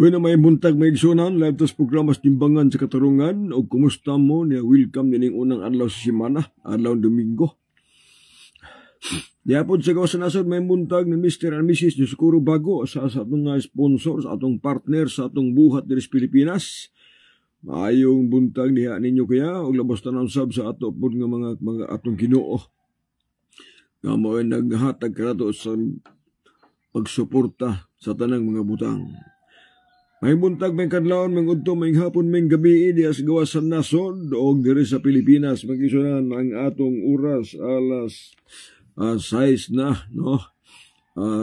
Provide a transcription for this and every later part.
Bueno, may buntag may igsunan, live tas programas timbangan sa katarungan, o kumusta mo niya, welcome nining unang adlaw sa simana, adlaw Domingo. Diapod sa gawa sa nasod, may buntag ni Mr. and Mrs. Dioscuro Bago sa atong sponsor, sa atong partner, sa atong buhat diri sa Pilipinas. Maayong buntag niya ninyo kaya, o labas tanang sab sa ato po nga mga atong Ginoo. Nga mo ay naghatag ka nato sa pagsuporta sa tanang mga butang. May buntag, may kadlawon, may udto, may hapon, may gabi, di as gawa sa nasod, o diri sa Pilipinas, mag-isunan ang atong oras, alas 6 na, no?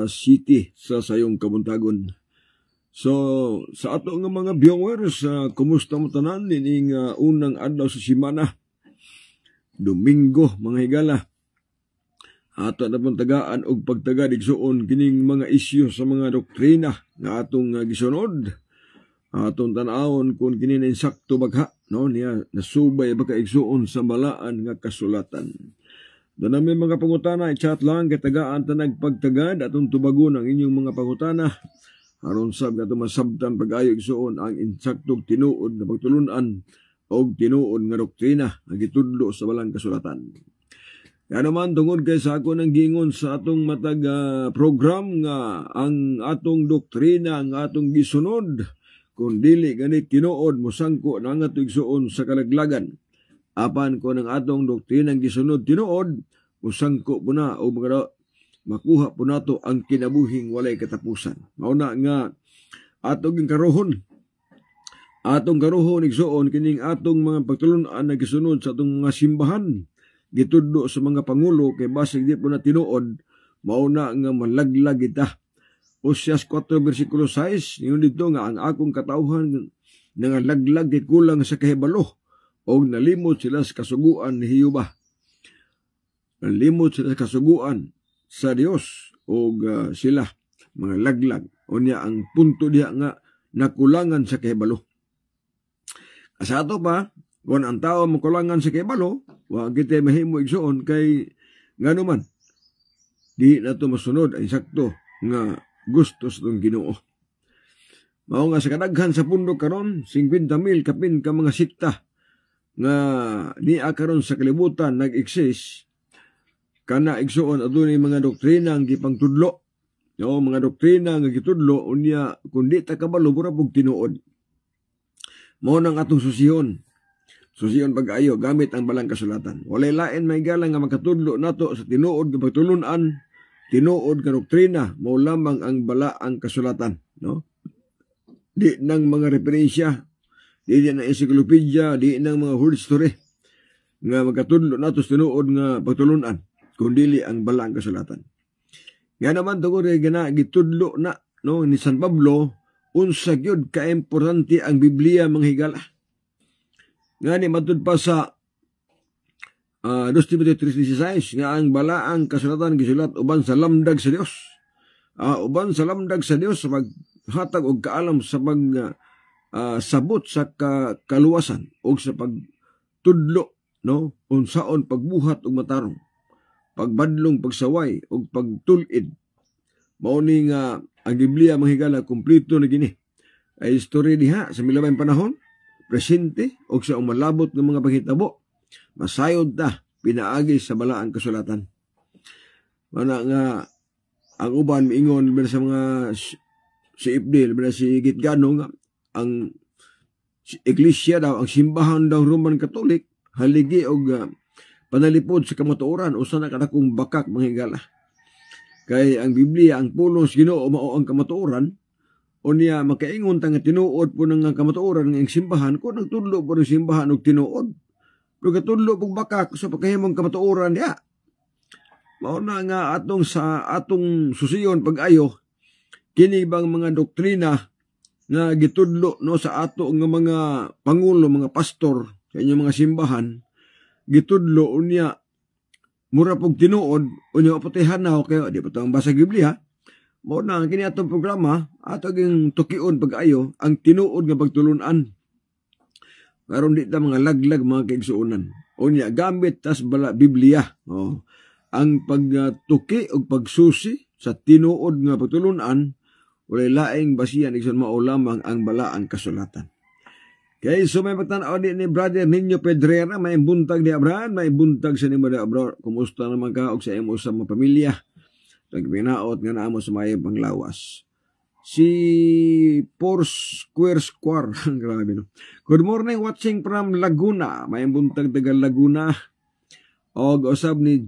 City sa sayong kabuntagon. So, sa ato nga mga viewers, kumusta mo tanan, nining unang adlaw sa simana, Domingo, mga higala. Ato na pong tagaan og pagtaga digsuon kining mga isyu sa mga doktrina nga atong gisunod. Atong tanawon kung kini na insakto bagha, no, niya nasubay baka igsuon sa balaan nga kasulatan. Doon namin mga pangutana, i-chat lang, katagaan tanag pagtagad, atong tubagon ang inyong mga pangutana. Aron sab nga masabtan pag-ayo igsuon ang insaktong tinuod na pagtulunan o tinuod nga doktrina nga gitudlo sa balang kasulatan. Kaya naman tungod kay sa ako ng gingon sa atong matag program nga ang atong doktrina, ang atong gisunod, kung dili ganit tinuod musangko na nga igsuon sa kalaglagan. Apan ko ng atong doktrinang gisunod tinuod, musangko po na o makuha po nato ang kinabuhing walay katapusan. Mauna nga atong karuhon. Atong karuhon igsuon kining atong mga pagtulunan na gisunod sa atong mga simbahan. Gitudlo sa mga pangulo kay basig di po na tinuod, mauna nga malaglag ita. Oseas 4 versikulo 6, yun dito nga ang akong katawhan nga laglag kay kulang sa kahibalo o nalimot sila sa kasuguan ni Hiyuba. Nalimot sila sa kasuguan sa Dios o sila mga laglag. O niya ang punto diya nga nakulangan sa kahibalo. Sa ato pa, kung ang tao makulangan sa kahibalo, wag kita mahimo igsuon kay ngano man di na to masunod ay sakto nga gusto sa itong Ginoo. Mao nga sa kadaghan sa pundok karon 50,000 kapin ka mga sikta nga niya karon sa kalibutan nag-exist kana igsuon adunay mga doktrina ang gipangtudlo. No, mga doktrina nga gitudlo unya kundi ta kabalo mura pug tinuod. Mao nang atong susiyon. Susiyon pag-ayo gamit ang balang kasulatan. Walay lain may galang nga makatudlo nato sa tinuod nga pagtulunan, tinuod nga doktrina, mao lamang ang bala ang kasulatan, no? Di nang mga referensya, di nang encyclopedia, di nang mga whole story nga makatudlo nato sa tinuod nga pagtulunan, kundi ang bala ang kasulatan. Nga naman tungod kay gina gitudlo na, no, ni San Pablo unsa gyud ka importante ang Biblia mga higala. Nga ni matud pa sa 2 Timoteo 3:16 nga ang balaang kasulatan gisulat uban sa lamdag sa Dios. Uban sa lamdag sa Dios sa paghatag og kaalam sa sabot sa kaluwasan o sa pagtudlo, no, unsaon pagbuhat og matarong, pagbadlong, pagsaway og pagtul-id. Mao ni nga ang Biblia mga higala kompleto na gini. Ay istorya diha sa milabay panahon, presente o sa umalabot ng mga paghitabo, masayod ta pinaagi sa balaang kasulatan. Mana nga ang uban miingon sa mga si Ibdil, si Gitgano nga ang iglesia daw, ang simbahan daw Roman Catholic haligi og panalipod sa kamatuoran o sa nakadakong bakak mga higala. Kay ang Biblia ang pulong sa Ginoo mao ang kamatuoran. O niya makaingon ta nga tinuod po ng kamatuoran ng simbahan kung nagtudlo po ng simbahan og tinuod. Pero katudlo pong bakak sa pagkahimong kamatuoran niya. Mauna nga atong susiyon pag-ayo, kini bang mga doktrina nga gitudlo no sa ato nga mga pangulo, mga pastor sa inyong mga simbahan, gitudlo unya mura pong tinuod, unya aputihan na kayo, di pa ito ang basa Biblia. Mao na kini atong programa ato ging tukion pag-ayo ang tinuod nga pagtulunan. Karon di ta mga laglag mga kaigsuonan. Unya gamit tas bala Biblia. Ang pagtuki og pagsusi sa tinuod nga pagtulunan walay laing basihan igsoon mao lamang ang balaang kasulatan. Kaya so may pagtanaw ni Brother Nino Pedrera, may buntag ni Abraham, may buntag sa nimo ni Abraham. Kumusta naman ka og sa imo sa mga pamilya? Pagpinaot nga naamo sa mayang panglawas. Si Foursquare Square, grabe no. Good morning, watching from Laguna. May buntag taga Laguna. Og usab ni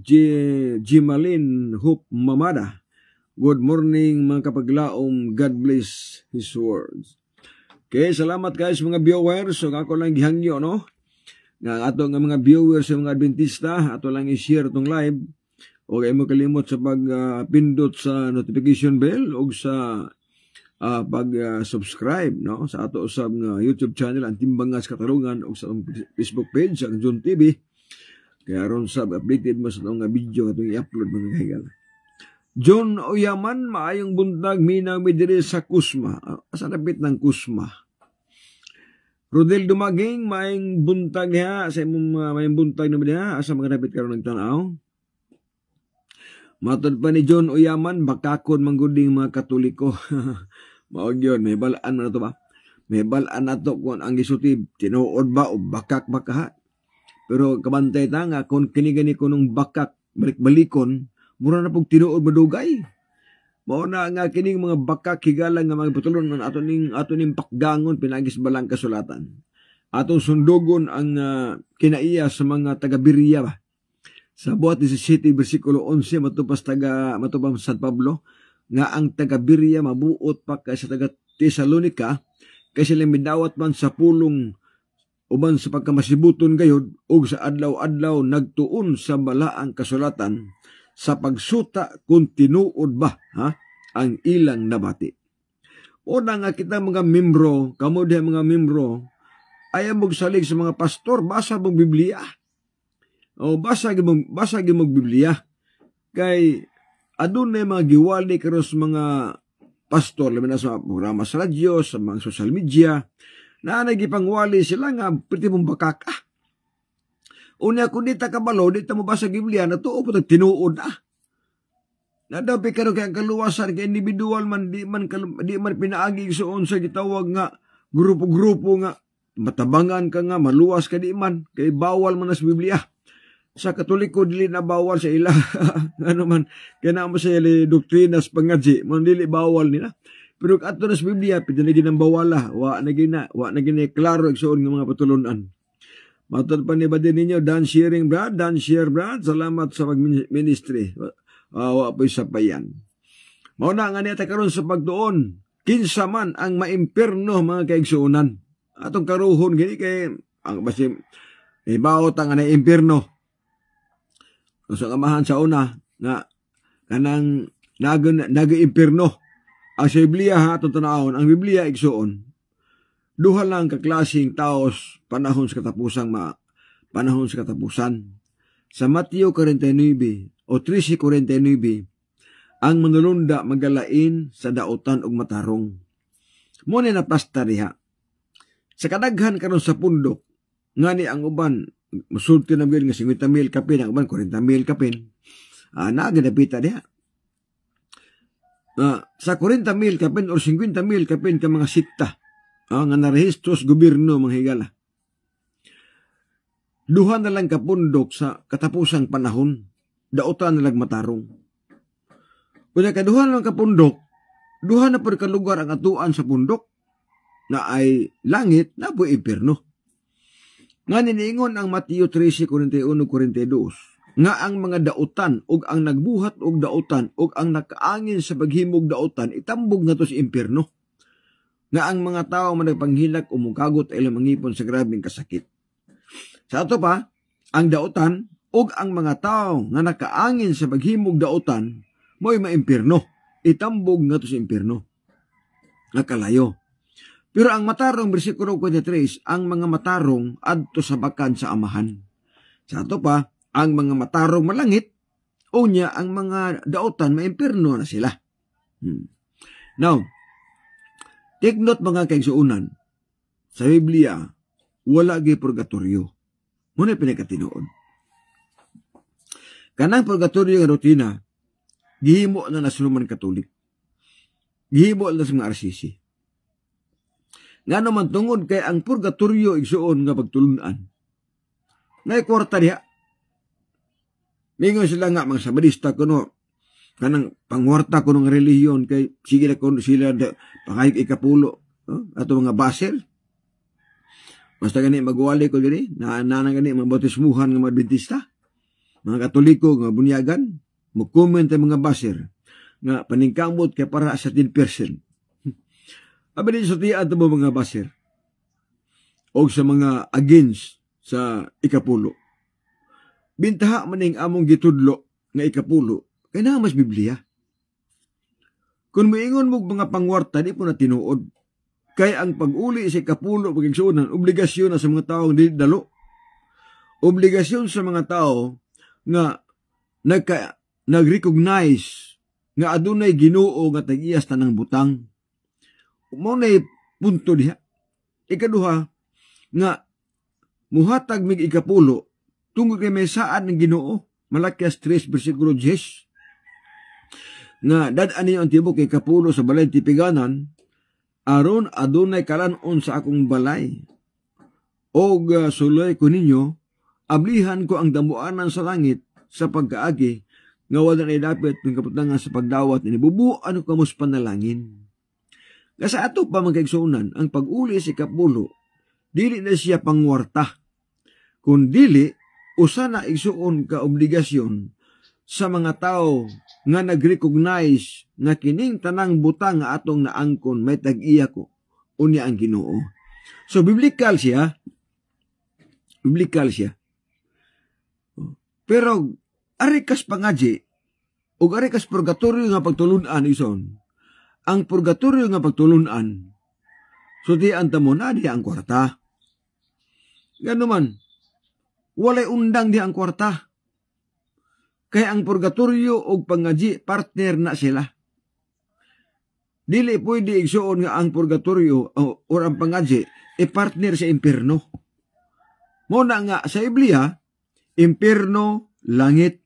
Jimalin Hope Mamada. Good morning mga kapaglaom. God bless His words. Okay, salamat guys mga viewers. So ako lang gihangyo no. Nga ato nga mga viewers sa mga Adventista, ato lang i-share tong live. O kay mo kalimot sa pag-pindot sa notification bell o sa pag-subscribe no sa ato usab nga YouTube channel ang Timbangas Katarungan o sa Facebook page ang John TV. Kaya ron sab updated mo sa nga video atong i-upload mga kahigala. John Oyaman, maayong buntag, minaw mi diri sa Kusma. Asa napit ng Kusma? Rodel Dumaging, maayong buntag niya. Sa imong maayong buntag naman niya. Asa mga napit karon nagtanaw? Matod pa ni John Oyaman, bakakon mangguding mga Katoliko. Maog yun, may balaan mo na to ba? May balaan na to kung ang gisutib, tinuod ba o bakak bakaha? Pero kabantay ta nga, kung kinigani ko nung bakak, balik-balikon, mura na pong tinuod madugay. Mao na nga kining mga bakak higalang nga mga patulon ato ning pakgangon pinagis balang kasulatan. Atong sundugon ang kinaiya sa mga taga-Berea ba. Sa buhat 17 bersikulo 11 matupang San Pablo nga ang taga-Berea mabuot pa kay sa taga-Tesalonica kay sila midawat man sa pulong uban sa pagkamasibuton gayud ug sa adlaw-adlaw nagtuon sa balaang kasulatan sa pagsuta kung tinuod ba ang ilang nabati. O na nga kita mga membro, kamo diha mga membro, ayaw mong salig sa mga pastor, basa mong Biblia. O basa mong Biblia. Kay adunay mga giwali karon sa mga pastor, labi na sa programa sa radyo, sa mga social media, na nagipangwali sila nga pwede mong bakaka. Unya kung di ta kabalo, di ta mo basa Biblia, natuo po tinuod Nadaw pa karon kay ang kaluwasan kay individual man di man pinaagi suon sa gitawag nga grupo-grupo nga matabangan ka nga maluwas ka di man kay bawal man sa Biblia. Sa Katoliko dili na bawal sa ila ano man kay na mo sa doktrinas pangadji man dili bawal nila. Pero adto na sa Biblia pwede na ginang bawala, wa na gina klaro igsuon nga mga patulunan. Matod pa ni ba din ninyo, Dan Share Brad, salamat sa pag-ministry. Wa po'y sapayan. Mauna nga niya karon sa pagtuon, kinsa man ang maimperno mga kaigsuunan. Atong karuhon, gini kay, ang basi, ibawot ang na imperno. So, amahan sa una, nga, kanang nag-imperno. Ang sa Biblia, atong tanawon, ang Biblia igsuon, duha lang kaklasing taos panahon sa katapusan. Sa Mateo 49 o 13:49, ang manulunda magalain sa dautan ug matarong. Mo ni napasta diha. Sa kadaghan karon sa pundok, ngani ang uban musulti na gyud nga 50,000 kapin, ang uban 40,000 kapin. Nagadapita diha. Sa 40,000 kapin o 50,000 kapin ka mga sikta nga narehistros gobyerno mga higala. Duha na lang kapundok sa katapusang panahon, dautan na lang matarong. Kung kaduha na lang kapundok, duha na po kalugar ang atuan sa pundok, na ay langit, na po impierno. Nga niniingon ang Mateo 13:41-42, nga ang mga dautan, ug ang nagbuhat og dautan, ug ang nakaangin sa paghimog dautan, itambog na to sa impierno. Nga ang mga tao managpanghilak o mukagot ay mangipon sa grabing kasakit. Sa ato pa, ang dautan ug ang mga tao nga nakaangin sa paghimog dautan mo'y maimpierno. Itambog nga to sa impierno. Nakalayo. Pero ang matarong, bersikulo 43, ang mga matarong adto sa bakan sa amahan. Sa ato pa, ang mga matarong malangit, unya ang mga dautan maimpierno na sila. Now, take note mga kaigsuunan, sa Biblia, wala gi purgatorio. Muna pinagkatinuod. Kanang purgatorio nga rutina, gihimo na nasuluman Katolik. Gihimo na sa mga RCC. Nga naman tungod kay ang purgatorio igsuon nga pagtulunan. Ngay kwarta diha. Mingon sila nga mga sabadista kuno kanang pangwarta kuno nga relihiyon kay sige na kuno sila pangayog ikapulo ato mga baser. Basta gani magwali ko gani na gani mga bautismuhan nga mga Adventista, mga Katoliko nga bunyagan, mo-comment ang mga baser nga paningkamot kay para sa 10%. Abi din sa tiyan mo mga baser o sa mga against sa ikapulo. Bintaha maning among gitudlo nga ikapulo kay na mas Biblia. Kung moingon mo mga pangwarta di po na tinuod. Kay ang pag-uli sa ikapulo pagigsunan obligasyon na sa mga taong dalo. Obligasyon sa mga tao nga nag-recognize nga adunay Ginoo nga tag-iyas tanang butang. Mao nay punto diha. Ikaduha nga muhatag mig ikapulo tungod kay may saan ng Ginoo. Malakias 3 bersikulo 10 nga dad-an niyo ang tibok kay ikapulo sa balay tipiganan aron adunay kalanon sa akong balay. Og suloy ko ninyo ablihan ko ang damuanan sa langit sa pagkaagi nga wala na dapat ng kaputangan sa pagdawat ni bubuan ko kamos panalangin. Nga sa ato pa magkaigsunan, ang pag-uli sa ikapulo, dili na siya pangwarta. Kung dili, usa na igsuon ka obligasyon sa mga tao nga nag-recognize nga kining tanang butang nga atong naangkon may tag-iya ko, unya ang Ginoo. So, biblical siya. Biblical siya. Pero, arikas pangadji, o arikas purgatorio nga pagtulunan ison, ang purgatorio nga pagtulunan, so di antamo na di ang kwarta. Gano man, walay undang di ang kwarta. Kaya ang purgatorio o pangadji, partner na sila. Dili pwede igsuon nga ang purgatorio o ang pangadji, partner sa impierno. Muna nga sa Biblia, impierno, langit.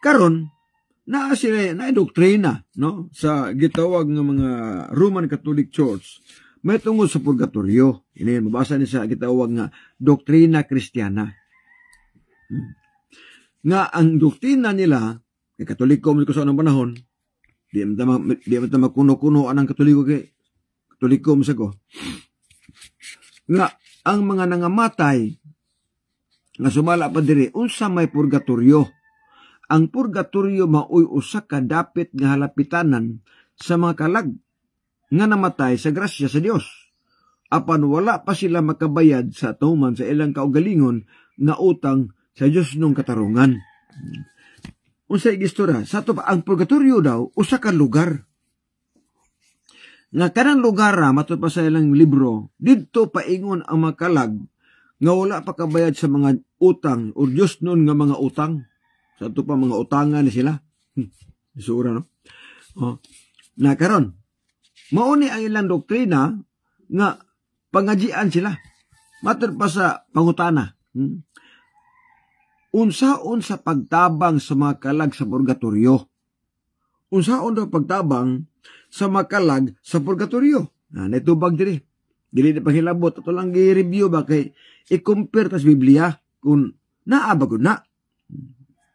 Karon, na sila na doktrina no sa gitawag ng mga Roman Catholic Church may tungod sa purgatorio. Ini mabasa ni sa gitawag nga doktrina Kristiyana. Nga ang doktrina nila kay Katoliko mo ko sa anong panahon di man makuno-kuno anang Katoliko kay Katoliko mo sa ko nga ang mga nangamatay nga sumala pa diri unsa may purgatorio. Ang purgatorio maoy usa ka dapit nga halapitanan sa mga kalag nga namatay sa grasya sa Dios. Apan wala pa sila makabayad sa atuman sa ilang kaugalingon nga utang sa Dios nung katarungan. Unsay gistora sa ato ang purgatorio daw usa ka lugar. Nga kanang lugar matud pa sa ilang libro didto paingon ang mga kalag nga wala pa kabayad sa mga utang o Dios nun nga mga utang. Sa ito pa mga utangan ni sila. Isura, no? Na karon, mauni ang ilang doktrina nga pangadjian sila. Matur pa sa pangutana. Unsaon sa pagtabang sa mga kalag sa purgatorio? Unsaon daw pagtabang sa mga kalag sa purgatorio? Naitubag diri. Dili na panghilabot. Ito lang i-review ba kay i-compare tas Biblia kung naabag na.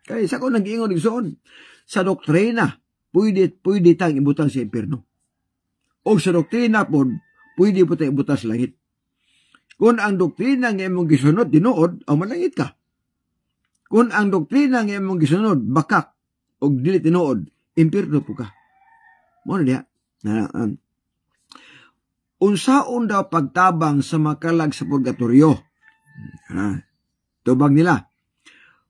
Kaya sa ko nag-iingon igsoon sa doktrina, pwede tang ibutang sa impierno. O sa doktrina po, pwede po tang ibutang sa langit. Kung ang doktrina nga imong gisunod, tinuod, o malangit ka. Kung ang doktrina nga imong gisunod, bakak, o dili tinuod, impierno po ka. Muna diya. Unsaon daw pagtabang sa makalag sa purgatorio? Tubag nila.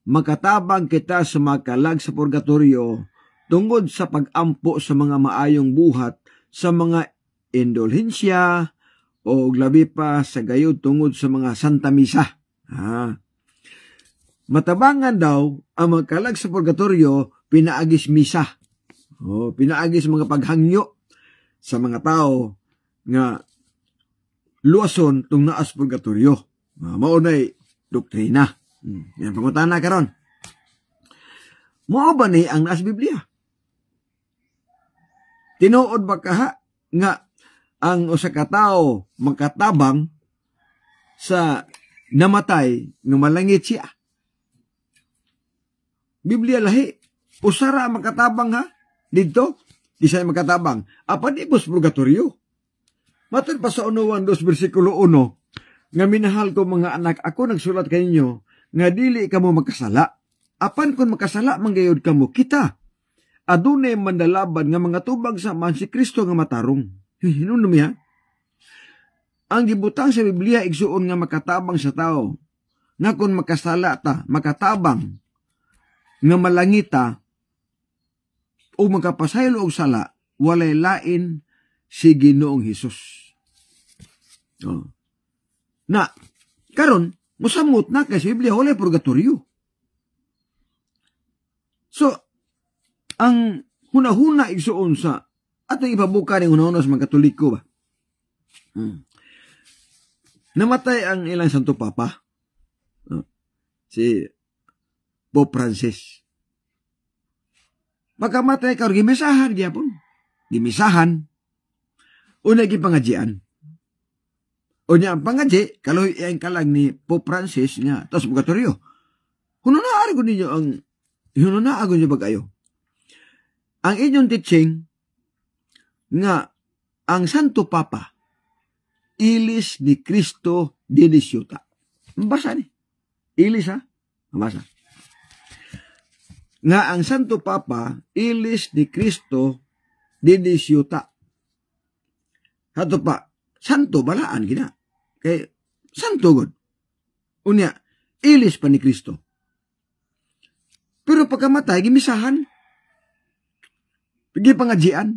Makatabang kita sa makalag sa purgatorio tungod sa pag-ampo sa mga maayong buhat sa mga indulhensya o labi pa sa gayud tungod sa mga Santa Misa. Matabangan daw ang makalag sa purgatorio pinaagis misa. Pinaagis mga paghangyo sa mga tao nga luwason tung naas purgatorio. Maunay doktrina. Yan, pangutana karon. Mao ba ni ang naas Biblia? Tinuod ba kaha nga ang usa ka tawo makatabang sa namatay nga malangit siya? Biblia lahi. Usara makatabang ha? Dito, di siya makatabang. Apa di bus purgatorio? Matod pa sa 1:2 versikulo 1, nga minahal ko mga anak, ako nagsulat kaninyo, nga dili kamo magkasala. Apan kung makasala, manggayod kamo kita. Adunay mandalaban nga mga tubag sa man si Kristo nga matarong. Hinunum ya? Ang gibutang sa Biblia, igsuon nga makatabang sa tao. Nga kung makasala ta, makatabang, nga malangita, o magkapasaylo og sala, walay lain si Ginoong Hesus. Na, karon musamot na kay sa Biblia, walay purgatorio. So, ang hunahuna igsuon sa atong ipabuka ng hunahuna sa mga Katoliko ba? Namatay ang ilang Santo Papa. Si Pope Francis. Pagkamatay ka, gimisahan gyapon. Gimisahan. Una gipangadjian. O niya ang pangadji, kaloy ang kalag ni Pope Francis nga, tapos purgatorio. Hununaan ko ninyo ang hununaan niyo bagayo. Ang inyong teaching nga ang Santo Papa ilis ni Kristo dinisyuta. Mabasa ni. Ilis ha? Mabasa. Nga ang Santo Papa ilis ni Kristo dinisyuta. Hato pa, santo balaan gina. Kay santo god. Unya, ilis pa ni Kristo. Pero pagkamatay, gimisahan. Pagi pangadjian.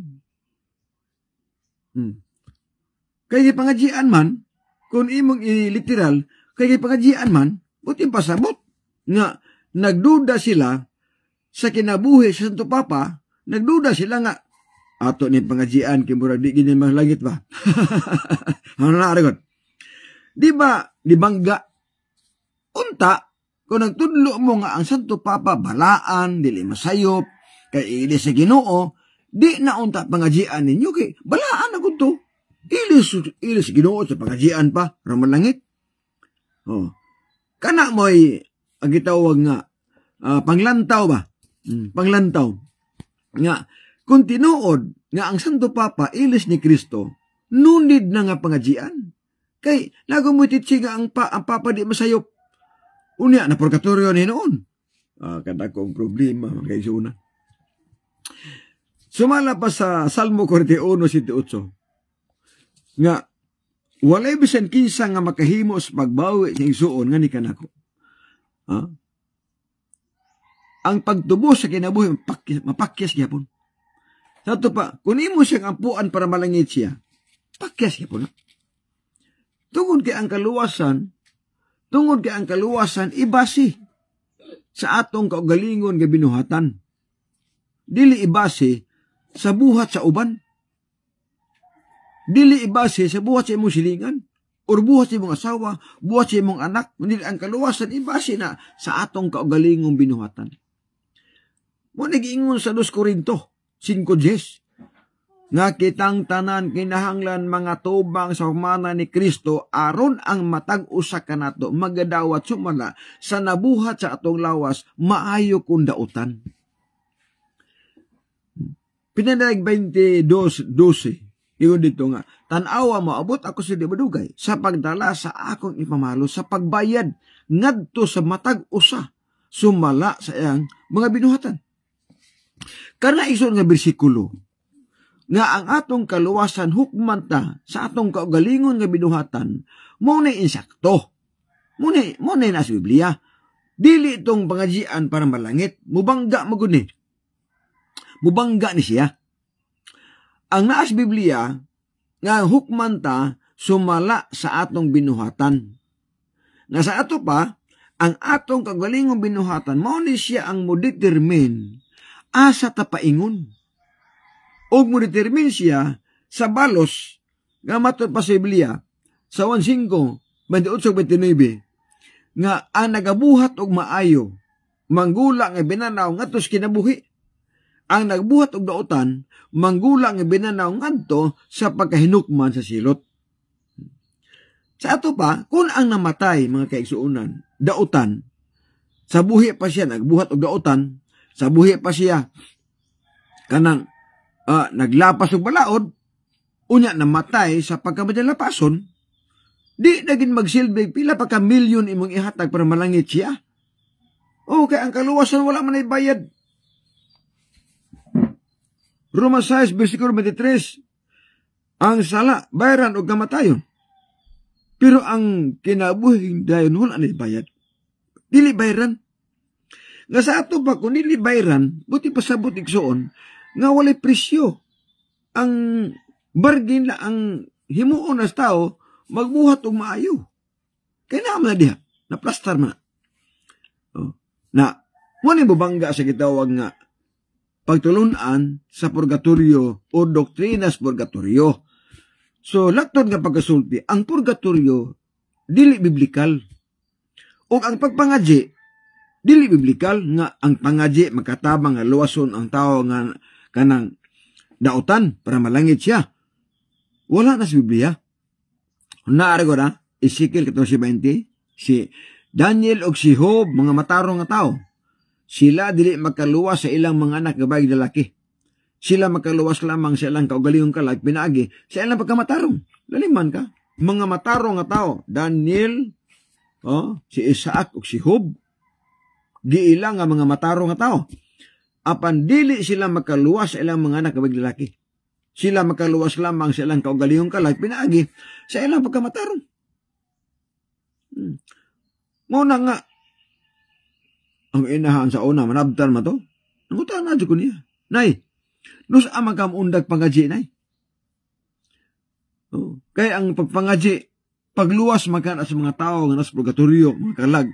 Kaya pangadjian man, kung imong literal, kaya pangadjian man, buti pasabot. Nga, nagduda sila sa kinabuhi sa Santo Papa, nagduda sila nga, ato ni pangadjian, kimurag di gini malangit ba? Ano na aragon? Di ba, di bangga? Unta, kung nagtudlo mo nga ang Santo Papa, balaan, dili masayop, kay ilis sa Ginoo, di na unta pangadjian ninyo, kay balaan ako to. Ilis Ginoo sa pangadjian pa, ramang langit. Kana mo'y, ang gitawag nga, panglantaw ba? Panglantaw. Nga, kung tinuod nga ang Santo Papa, ilis ni Kristo, nunid na nga pangadjian. Kay, lago mo titsi nga ang Papa di masayop. Unya, na purgatorio ni noon. Kada kong problema, mga kaisuna. Sumala pa sa Salmo 41:7, nga, walay bisan kinsa nga makahimo sa pagbawi sa igsuon nga ni kanako. Ang pagtubo sa kinabuhi, mapakyas gyapon. Sato pa, kung imo siyang ampuan para malangit siya, pakyas gyapon. Tungod kay ang kaluwasan, ibasi sa atong kaugalingon nga binuhatan. Dili ibasi sa buhat sa uban. Dili ibase sa buhat sa imong silingan, or buhat sa imong asawa, buhat sa imong anak, kundi ang kaluwasan ibase na sa atong kaugalingong binuhatan. Mo nag-ingon sa 2 Korinto 5:10, nga kitang tanan kinahanglan mga tubang sa humana ni Kristo aron ang matag usa kanato magadawat sumala sa nabuhat sa atong lawas maayo kung dautan. Pinanayag 22:12, iyon dito nga, tanawa mo, abot ako sa dibadugay, sa pagdala sa akong ipamalo, sa pagbayad, ngadto sa matag usa, sumala sa iyang mga binuhatan. Karna ison nga bersikulo, nga ang atong kaluwasan hukmanta sa atong kaugalingon nga binuhatan, muna insakto. Muna na sa Biblia. Dili itong pangadjian para malangit, mubangga maguni. Mubangga ni siya. Ang naas Biblia, nga hukmanta, sumala sa atong binuhatan. Nga sa ato pa, ang atong kagalingong binuhatan, mao ni siya ang mo-determine asa tapaingon. O mo-determine siya sa balos, nga matod pa sa Biblia, sa 1:5, 28-29, nga ang nagabuhat og maayo, manggula nga binanaw nga tos kinabuhi. ang nagbuhat og dautan manggulang nga binanaw ngadto sa pagkahinukman sa silot. Sa ato pa, kung ang namatay mga kaigsuunan, dautan, sa buhi pa siya nagbuhat og dautan, sa buhi pa siya kanang naglapas og balaod, unya namatay sa pagkamadalapason, di naging magsilbig pila pa ka milyon imong ihatag para malangit siya. Okay, ang kaluwasan wala man ay bayad. Romans 6, versikulo 23, ang sala, bayaran o kamatayon. Pero ang kinabuhing dayon, wala na bayad. Dili bayaran. Nga sa ato pa, kung dili bayaran, buti pasabot igsoon, nga walay presyo. Ang bargain na ang himuon na tao, magbuhat o maayo. Kaya naman na diha, naplastar man. Na, wala bubangga sa gitawag nga, pagtulunan sa purgatorio o doktrinas purgatorio. So, laktod nga pagkasulti, ang purgatorio, dili biblikal. O ang pagpangadji, dili biblikal nga ang pangadji makatabang nga luwason ang tao nga kanang dautan para malangit siya. Wala na sa Biblia. Naari ko na, Ezekiel 14:20, si Daniel o si Job, mga matarong nga tao, sila dili makaluwas sa ilang mga anak gabay lalaki. Sila makaluwas lamang sa ilang kaugalingong kalag pinaagi sa ilang pagkamatarong. Laliman ka. Mga matarong nga tao, Daniel, si Isaac o si Job, giilang nga mga matarong nga tao. Apan dili sila makaluwas sa ilang mga anak gabay lalaki. Sila makaluwas lamang sa ilang kaugalingong kalag pinaagi sa ilang pagkamatarong. Muna nga, ang inahan sa una, manabtan ma to. Nangutaan na ko niya. Nay, nus amang kamundag pangadji, nay. Kaya ang pagpangadji, pagluwas magkana sa mga tao nga nasa purgatorio, mga kalag.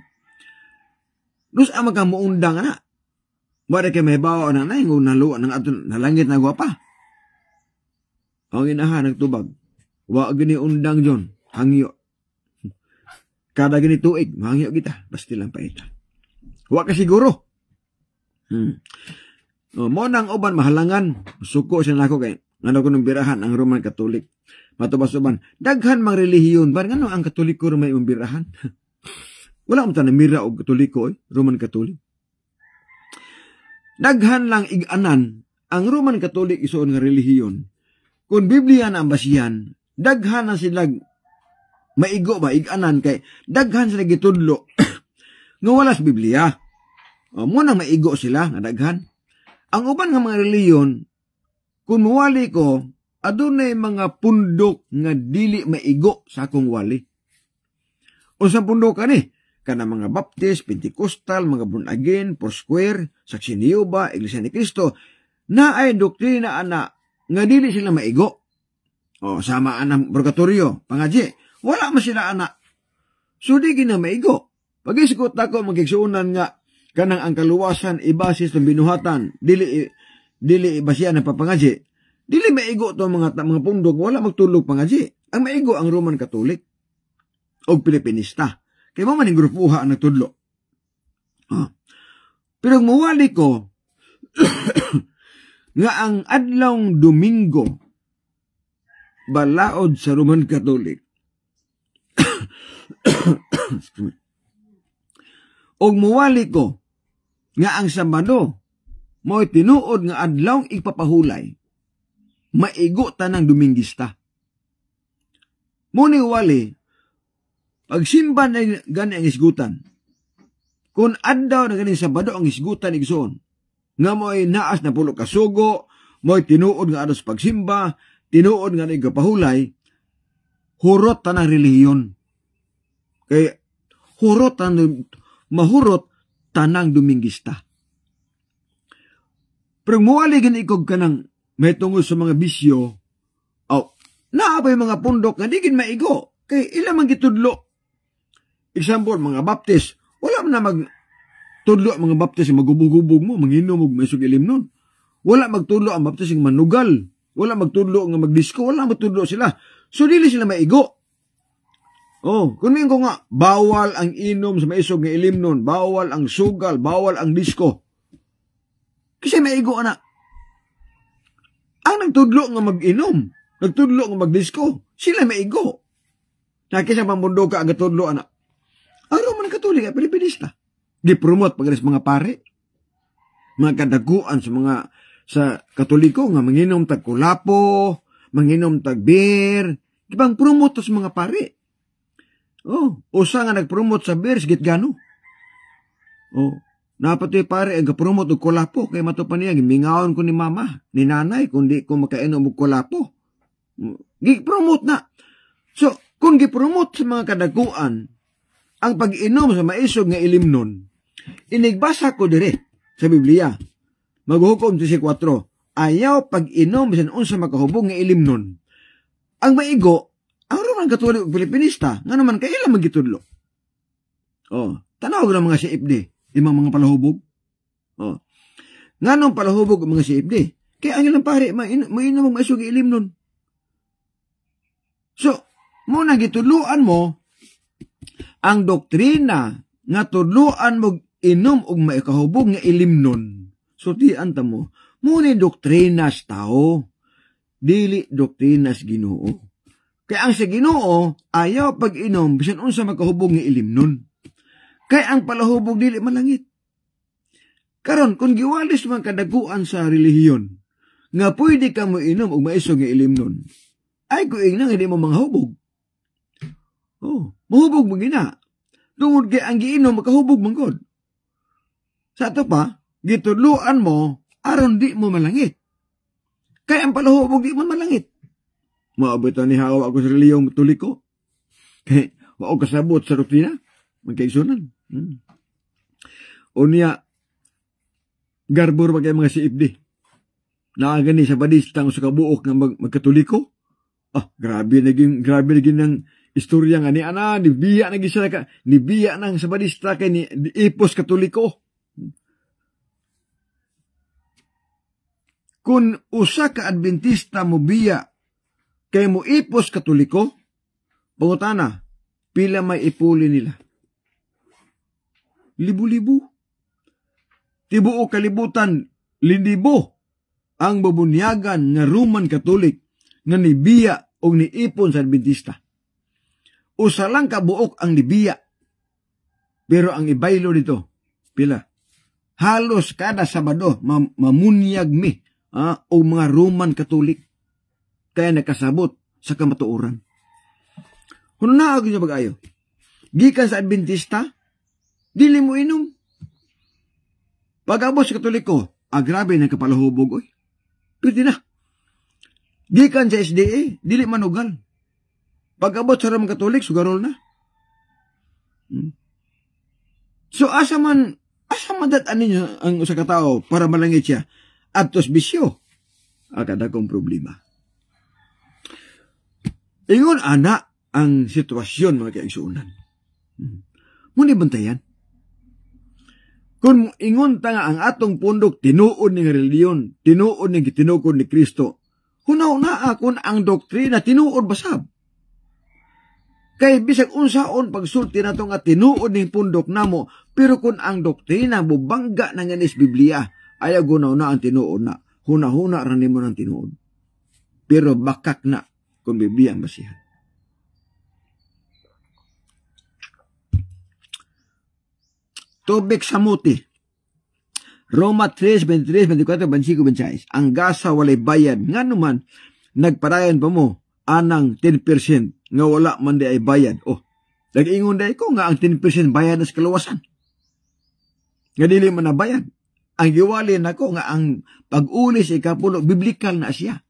Nus amang kamuundang na. Wala kayo may bawa na nay, naluwa ng ato nalangit na gwapa. Ang inahan nagtubag, wa gini undang John, hangyo. Kada gini tuig, hangyo kita, basti lang pa ita. Wa ka siguro. Mo nang uban mahalangan, suko siya nako kay ngano ko nang birahan ang Roman Catholic. Matubas uban, daghan mang relihiyon, bar ngano ang Katoliko may umbirahan. Wala mo ta na mira og Katoliko Roman Catholic. Daghan lang iganan ang Roman Catholic isuon nga relihiyon. Kung Biblia na ang basihan, daghan na sila maigo ba iganan kay daghan sila gitudlo. Nga wala sa Biblia. Muna maigo sila, nga daghan. Ang uban nga mga reliyon, kung wali ko, adunay mga pundok nga dili maigo sa akong wali. O sa pundok ka ni, kana mga Baptist, Pentecostal, mga born again, Foursquare, Saksi ni Jehova, Iglesia ni Cristo, na ay doktrina ana, nga dili sila maigo. O, sama anang purgatorio, pangadji, wala man sila ana. So, di gina maigo. Pag-isikot ako, magkiksuunan nga, kanang ang kaluwasan, ibasis ng binuhatan, dili ibasihan ng papangadji, dili maigo to mga pundok, wala magtulog pangadji. Ang maigo ang Roman Catholic o Pilipinista. Kaya mo maning grupuha ang nagtudlo. Pero mawali ko, nga ang adlawng Domingo, balaod sa Roman Catholic, og muwali ko nga ang Sabado mo'y tinuod nga adlawng ipapahulay, maigo tanang Domingista. Muni wali, pagsimba na gani ang isgutan, kung adlaw na gani Sabado ang isgutan igsoon, nga mo'y naas na pulo kasugo, mo'y tinuod nga ados pagsimba, tinuod nga ipapahulay, hurot tanang relihiyon. Kaya hurot tanang mahurot tanang Domingista. Pero muwali gani ikog kanang may tungod sa mga bisyo, naabay mga pundok nga di gin maigo, kay ilang man gitudlo. Example, mga Baptist, wala man na magtudlo ang mga Baptist magubog-ubog mo, manginom og maysog ilim nun. Wala magtudlo ang Baptist ng manugal, wala magtudlo nga magdisko, wala magtudlo sila. So dili sila maigo. Kung ko nga, bawal ang inom sa maisog nga ilim nun, bawal ang sugal, bawal ang disko. Kasi maigo na. Ang nagtudlo nga mag-inom, nagtudlo nga mag-disco, sila maigo. Nakisa pamundo ka ang nagtudlo, anak. Araw man ang Katolik at Pilipinista. Di-promote pag mga pare. Mga kadaguan sa Katoliko nga manginom tag kulapo, manginom tag beer, ibang promote sa mga pare. Oh, usa nga nag-promote sa beer, sigit gano. Oh, napatoy pare ang promote og kulapo kay matupan niya gimingaon ko ni mama, ni nanay kundi ko makainom og kulapo. Gi-promote na. So, kung gi-promote sa mga kadaguan ang pag-inom sa maisog nga ilimnon, inigbasa ko dire sa Biblia. Maghukom 14, ayaw pag-inom bisan unsa makahubog nga ilimnon. Ang maigo, ang Roman Katolik ug Pilipinista, nga naman kailan magitudlo. Oh, tanaw ng mga CFD, imang mga palahubog. Oh. Nganong palahubog ang mga CFD? Kaya ang ilang pare, mainom ang maisog ilimnon. So, muna gitudluan mo ang doktrina nga tudluan mo inom og maikahubog nga ilimnon. So, tiyan ta mo, muna doktrinas tao, dili doktrinas Ginoo. Kaya ang sa Ginoo, ayaw pag-inom, bisan unsa makahubog nga ilimnon. Kaya ang palahubog dili malangit. Karon kung giwalis man kadaguan sa relihiyon, nga pwede ka mo inom og maisog nga ilimnon, ay kuing nang hindi mo manghubog. Oh, mahubog mo gina. Tungod kay ang giinom makahubog man gud. Sa ato pa, gitudluan mo aron di mo malangit. Kaya ang palahubog di man malangit. Maabutan ni hawa ako sa reliyong Katoliko. Kaya wao kasabot sa doktrina, magkaigsunan. O niya, garbor ba kay mga CFD? Naagani sa badista sa kabuok ng magkatoliko? Ah, grabe naging ng istorya nga ni ana, nibiya naging sila ka, nibiya nang sa badista kay ni ipos Katoliko. Kung usa ka Adventista mo biya kay mo ipos Katoliko, pangutana, pila may ipuli nila? Libu-libu. Tibuo kalibutan, lindibo ang babunyagan nga Roman Catholic nga nibiya o niipon sa Adventista. Usa lang kabuok ang nibiya. Pero ang ibaylo dito, pila? Halos kada Sabado, mamunyag mi o mga Roman Catholic. Kaya nakasabot sa kamatuoran. Kung naagin niya bag-ayo, gikan sa Adventista, dili mo inom. Pag-abot sa Katoliko, grabe ng kapalahubog, oy. Pwede na. Gikan sa SDA, dili manugal. Pag-abot sa Roman Katolik, sugarol na. So, asa man datan ninyo ang usa ka tao para malangit siya, adtos bisyo. Kada kong problema. Ingon, ana, ang sitwasyon, mga kaigsuunan. Muna bantayan. Kung ingon ta nga ang atong pundok tinuod ni reliyon, tinuod ni gitinukod ni Kristo, hunaw na akon ang doktrina tinuod basab. Kay bisag unsaon pagsulti nato nga tinuod ning pundok namo, pero kung ang doktrina bubangga na nga nis Biblia, ayaw gunaw na ang tinuod na, huna-huna ra nimo ng tinuod. Pero bakak na kung Biblia ang basihan. Tubig sa muti. Roma 3, 23, 24, 25, 26. Ang gasa walay bayad. Nga naman, nagparayan pa mo anang 10% nga wala man di ay bayad. Oh, nag-ingon day ko nga ang 10% bayad na sa kalawasan. Nga dili man na bayad. Ang giwali na ko nga ang pag-ulis ikapulo, biblikal na siya.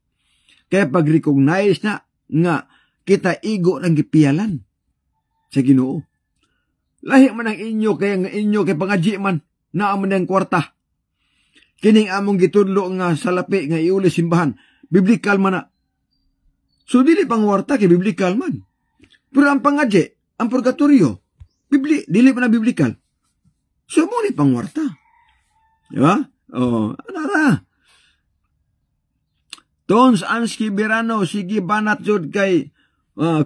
Kaya pag-recognize na nga kita igo ng gipiyalan sa Ginoo. Lahi man ang inyo, kaya nga inyo kay pangadji man, naaman ang kwarta. Kining among gitudlo nga salapi nga iuli simbahan, biblikal man na. So dili pang kwarta kay biblikal man. Pero ang pangadji, ang purgatorio, dili man na biblikal. So mo ni pang kwarta. Diba? Oh, anara. Tons Ansky Birano, sige banat jud kay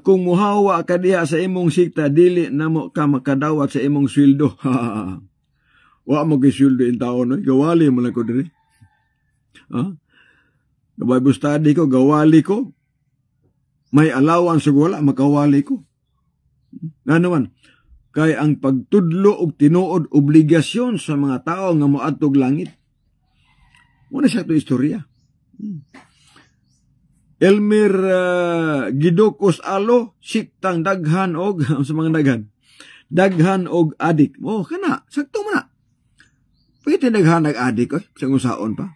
kung muhawa ka diha sa imong sikta, dili na mo ka makadawat sa imong sweldo. Wa mo kay sweldo in taon, no? Gawali mo lang ko diri. Na Bible study ko, gawali ko. May allowance ug wala makawali ko. Nga naman, kay ang pagtudlo og tinuod obligasyon sa mga tao nga moadtog langit. Muna siya ito istorya. Elmer Gidokos Alo, siktang daghan og sa mga daghan og adik. Oh, kana, sakto mo na. Pwede daghan og adik, sa usaon pa.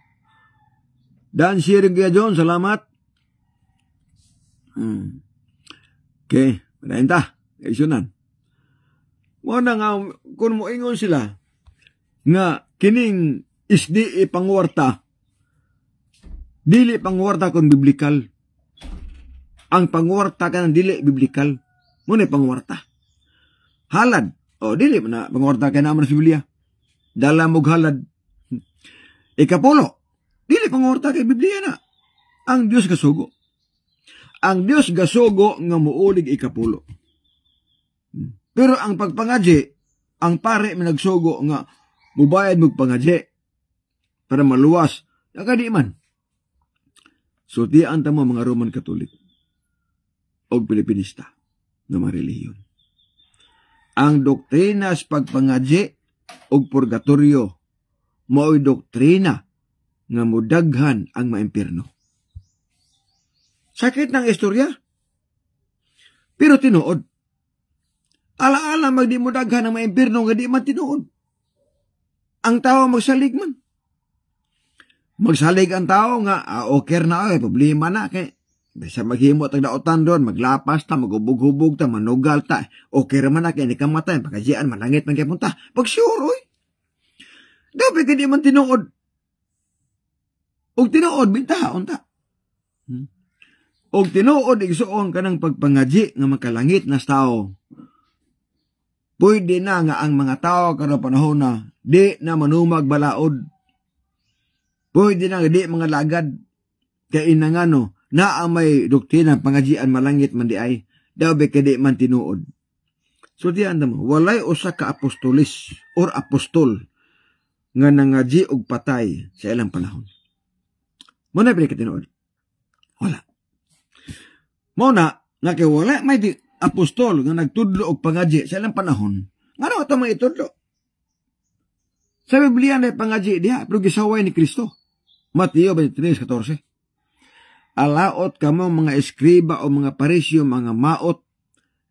Dan sharing kaya John, salamat. Okay, padayin ta. Kaisunan. Muna nga, kung moingon sila, nga kining isdi pangwarta, dili pangwarta kung biblikal. Ang pangwarta ka ng dili biblikal. Muna pangwarta. Halad. O, dili na pangwarta ka naman sa Biblia. Dala mog halad. Ikapulo. Dili pangwarta kay Biblia na. Ang Diyos gasugo. Ang Diyos gasugo nga muulig ikapulo. Pero ang pagpangadji, ang pare minagsugo nga mubayad mog pangadji para maluwas. Nakadi man. So, tiyaan tamo mga Roman Katolik o Pilipinista na mga relihiyon. Ang doktrina sa pagpangadji o purgatorio mao'y doktrina nga mudaghan ang maimpirno. Sakit ng istorya. Pero tinuod. Alaala magdi mo daghan ang maimpirno nga di man tinuod. Ang tao magsalig man. Magsalig ang tao nga, okay na, problema na, kay sa maghimot ang daotan doon, maglapas ta, magubog-hubog ta, manugal ta, okay raman na, kaya ni kamatay, pagkajian, malangit man kaya punta. Pag sure, oy. Dapat ka di man tinuod. Og tinuod, bintahaon ta. Og tinuod, igsuon ka ng pagpangaji nga makalangit na tao. Pwede na nga ang mga tao kada panahon na di na manumag balaod. Pwede na nga di mga lagad. Kaya inangano, na ang may doktrina pangajian malangit man di ay, daw ba ka di man tinuod. So diyan mo, walay usa ka apostolis or apostol nga nangaji og patay sa ilang panahon. Muna ba ka tinuod? Wala. Muna, nga kay wala may di apostol nga nagtudlo og pangaji sa ilang panahon. Nga raw ito mga itudlo. Sa Biblia na pangaji diha, pero gisaway ni Kristo. Mateo 23:14. Alaot kamo mga eskriba o mga parisyo, mga maot,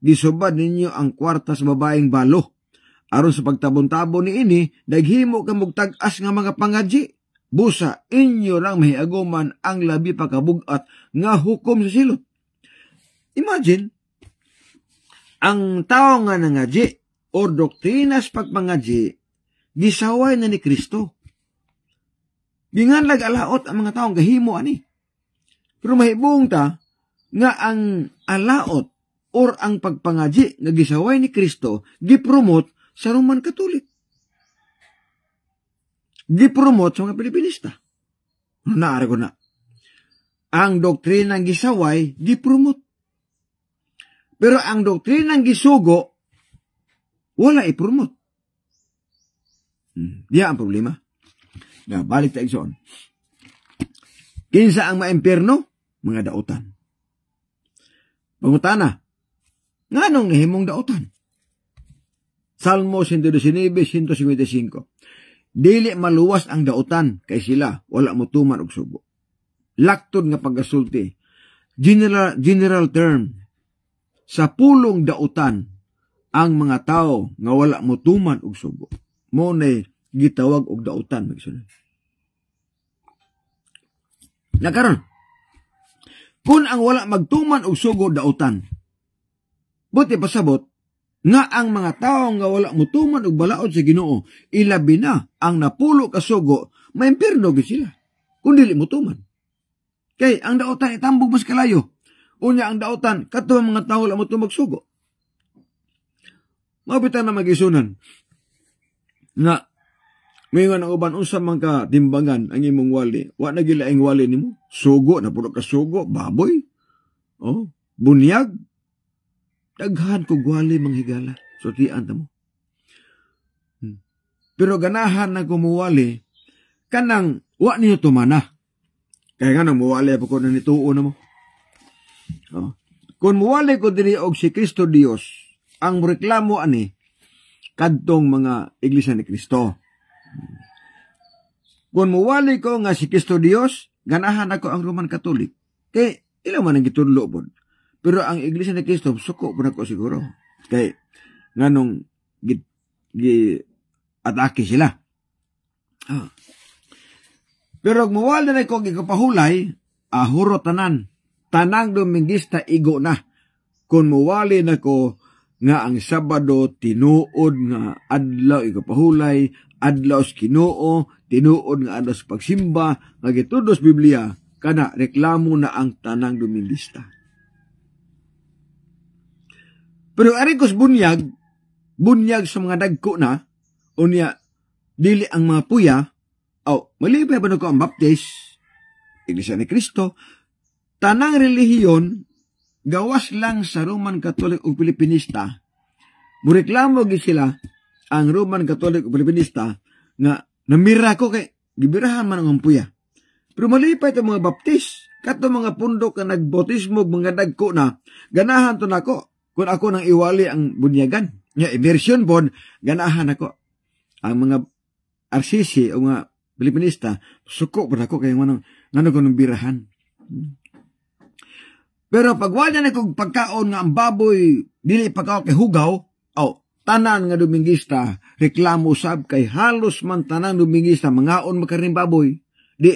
gisubad ninyo ang kwarta sa babaeng balo. Aron sa pagtabon-tabon ni ini, daghimo kamog tag-as nga mga pangaji. Busa, inyo lang mahiaguman ang labi pagkabugat nga hukom sa silot. Imagine, ang tao nga nangaji o doktrinas pagpangaji, gisaway na ni Kristo. Ginganlag alaot ang mga taong gahimo ani. Pero mahibong ta nga ang alaot or ang pagpangaji nga gisaway ni Kristo gipromote sa Roman Katolik. Gipromote sa mga Pilipinista. Naari ko na. Ang doktrinang gisaway gipromote. Pero ang doktrinang gisugo wala ipromote. Diya ang problema. Na balik tayo soon. Kinsa ang maimpierno? Mga dautan. Pangutana, nga nung nahimong dautan? Salmo 119:155. Dili maluwas ang dautan kay sila wala motuman og sugo. Laktod nga pagasulti. General term. Sa pulong dautan ang mga tao nga wala motuman og sugo. Mo nay gitawag og dautan magsunod. Nakaron, kung ang wala magtuman og sugo dautan, buti pasabot nga ang mga tao nga wala mutuman og balaod sa Ginoo, ilabi na ang napulo ka sugo, maimpierno gid sila. Kung dili mutuman. Kay ang dautan itambog mas kalayo. Unya ang dautan kadto mga tao wala mutumag sugo. Mabitan na magisunan nga ngayon ang uban unsa man ka timbangan ang imong wali, wa na gilaing wali nimo. Sugo na puro ka sugo, baboy. Oh, bunyag. Daghan ko wali manghigala. So tian ta mo. Pero ganahan na kumuwali kanang wa niyo tumana. Kaya nga nang muwali po ko na nituo na mo. Oh. Kung muwali ko diri og si Kristo Dios, ang reklamo ani kadtong mga iglesia ni Kristo. Kung muwali ko nga si Kristo Dios, ganahan ako ang Roman Catholic. Kay ilang man ang gitudlo po. Pero ang iglesia ni Kristo, suko po na ko siguro. Kay nganong atake sila. Ah. Pero kung muwali na ko gikapahulay, huro tanan. Tanang Domingista igo na. Kung muwali na ko nga ang Sabado tinuod nga adlaw ikapahulay, adlaw sa Ginoo, tinuod nga adlaw sa pagsimba, nga gitudos Biblia, kana reklamo na ang tanang Domingista. Pero arikos bunyag sa mga dagko na, unya, dili ang mga puya, malibay ba na ko ang baptist, Iglesia ni Kristo, tanang relihiyon, gawas lang sa Roman Catholic o Pilipinista, mureklamo sila ang Roman Catholic o Pilipinista nga namira ko kay gibirahan man ang puya. Pero malipay itong mga baptist, kato mga pundok na nagbotismo, mga dagko na, ganahan to na ko, kung ako nang iwali ang bunyagan. Nga, immersion bon, ganahan ako. Ang mga RCC o mga Pilipinista, suko pa ako kaya nano ko nung birahan. Pero pag wala na kong pagkaon nga ang baboy, dili pagkaon kay hugaw, tanan nga Domingista, reklamo sab kay halos man tanan Domingista, mangaon makaring baboy, di,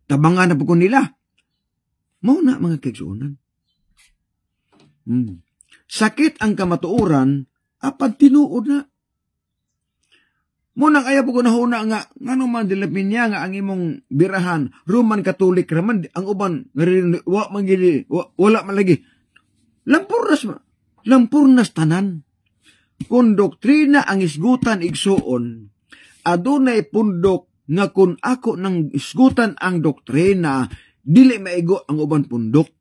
tabangan na po ko nila. Mauna mga kaigsuunan. Sakit ang kamatuoran, apag tinuod na. Munang ayaw po ko nahuna nga, nga man dilapin niya nga ang imong birahan, Roman Catholic raman, ang uban, wala man lagi. Lampurnas tanan. Kung doktrina ang isgutan igsuon, adunay pundok nga kung ako nang isgutan ang doktrina, dili maigo ang uban pundok.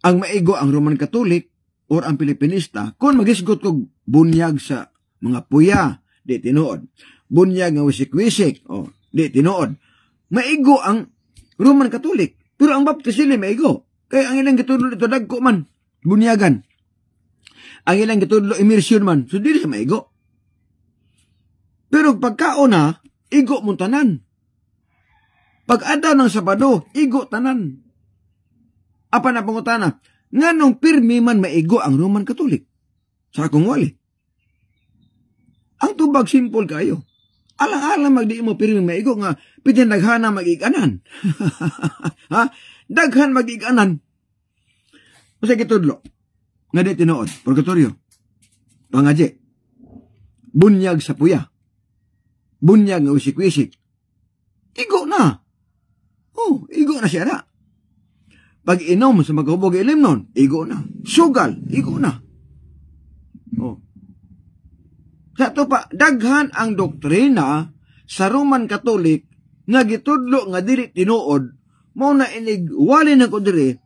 Ang maigo ang Roman Catholic or ang Pilipinista, kung magisgot ko bunyag sa mga puya, di tinuod. Bunyag nga wisik-wisik, di tinuod. Maigo ang Roman Catholic, pero ang Baptist sila maigo. Kaya ang ilang gitudlo ito dagko man, bunyagan. Ang ilang gitudlo immersion man, so dili siya maigo. Pero pagkaon na, igo mo tanan. Pag-adaw ng Sabado, igo tanan. Apa na pangutana, nga nung pirmi man maigo ang Roman Catholic. Sa akong wali. Ang tubag simple kayo. Alang-alang magdi mo pirmi maigo nga, pitin daghana mag-iganan. Ha? Daghan mag-iganan. Masa gitudlo. Nga di tinuod, purgatorio, pangadye, bunyag sa puya, bunyag nga wisik-wisik, igo na. Igo na siya na. Pag inom sa magkahubog ilim nun, igo na. Sugal, igo na. Sa ito pa, daghan ang doktrina sa Roman Catholic nga gitudlo nga dili tinuod, mo na inig wali na ko diri,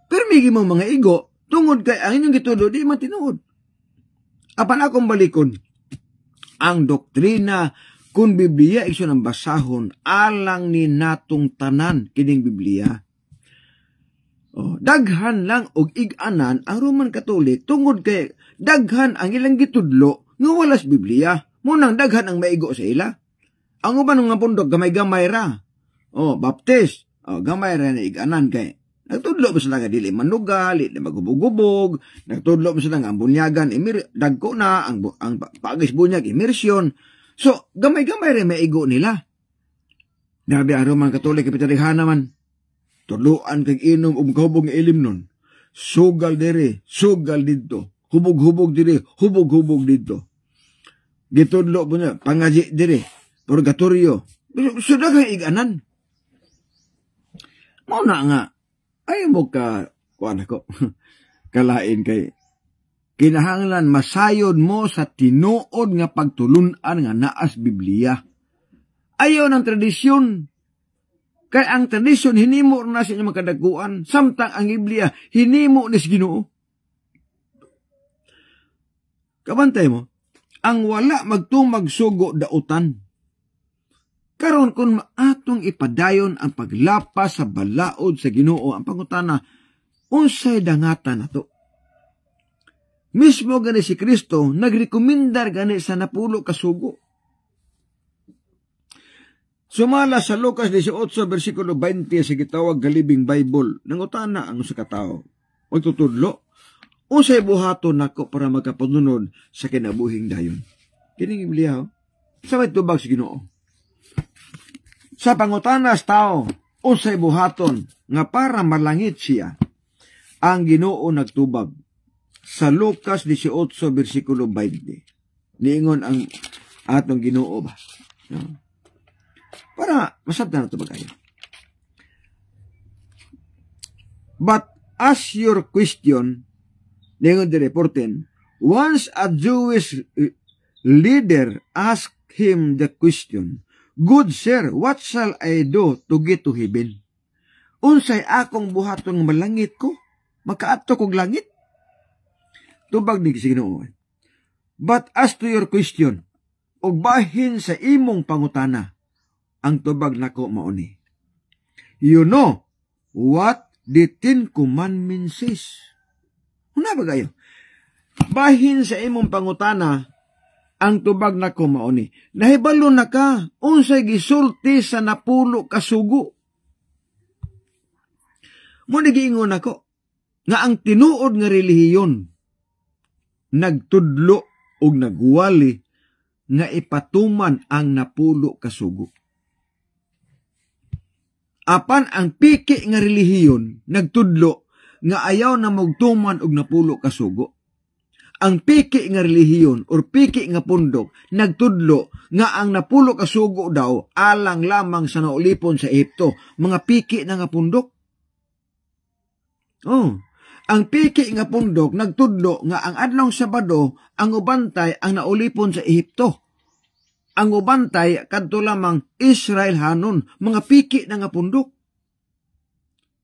permigi mo mga igo, tungod kay ang inyong gitudo, di man tinuod. Apan akong balikon, ang doktrina kung Biblia iso ng basahon, alang ni natong tanan kining Biblia. Daghan lang og ig-anan ang Roman Catholic, tungod kay daghan ang ilang gitudlo, nga walas Biblia. Munang daghan ang maigo sa ila. Ang uban nga pundok, gamay-gamay ra. Baptist, gamay ra na ig-anan kay nagtudlo mo sila nga dili manugal, dili maghubog-hubog, nagtudlo mo sila nga ang bunyagan, dagko na, ang pagis bunyag, immersion. So, gamay-gamay rin may igo nila. Nabi ang Roman Catholic, kapitalihan naman, tuluan kag inom, kahubog nga ilim nun. Sugal diri, sugal dito. Hubog-hubog diri, hubog-hubog dito. Gitudlo mo niya, pangaji diri, purgatorio. Sudah kang iganan. Mauna nga, ay mo kuan ako, kalain kay, kinahanglan masayod mo sa tinuod nga pagtulunan nga naas Biblia. Ayaw ng tradisyon. Kay ang tradisyon, hinimo na sa inyong makadaguan, samtang ang Biblia, hinimo na sa Ginoo. Kabantay mo, ang wala magtumag sugo dautan. Karon kun atong ipadayon ang paglapas sa balaod sa Ginoo, ang pangutana, unsay dangatan nato? Mismo gani si Kristo nagrekomendar gani sa napulo ka sugo. Sumala sa Lucas 18 versikulo 20 sa gitawag Galibing Bible, nangutana ang usa ka tawo, magtutudlo, unsay buhaton nako para makapanunod sa kinabuhing dayon? Kining Biblia, sa may tubag sa Ginoo. Sa pangutana sa tao, unsay buhaton nga para malangit siya, ang Ginoo nagtubag sa Lucas 18 versikulo 20. Niingon ang atong Ginoo ba? No? Para masabtan na ito ba kayo? But as your question, niingon di reporten, once a Jewish leader asked him the question, "Good sir, what shall I do to get to heaven?" Unsay akong buhaton malangit ko? Makaadto kog langit? Tubag ni Ginoo. But as to your question, og bahin sa imong pangutana, ang tubag nako mao ni, you know what the 10 Commandments says. Una ba kayo? Bahin sa imong pangutana, ang tubag nako mao ni, nahibalo na ka unsay gisulti sa napulo ka sugo. Mo giingon nako nga ang tinuod nga relihiyon nagtudlo og nagwali nga ipatuman ang napulo ka sugo. Apan ang piki nga relihiyon nagtudlo nga ayaw na magtuman og napulo ka sugo. Ang piki nga relihiyon or piki nga pundok nagtudlo nga ang napulo ka sugo daw alang lamang sa naulipon sa Ehipto, mga piki na nga pundok. Oh, ang piki nga pundok nagtudlo nga ang adlong Sabado ang ubantay ang naulipon sa Ehipto. Ang ubantay kadto lamang Israel hanon, mga piki na nga pundok.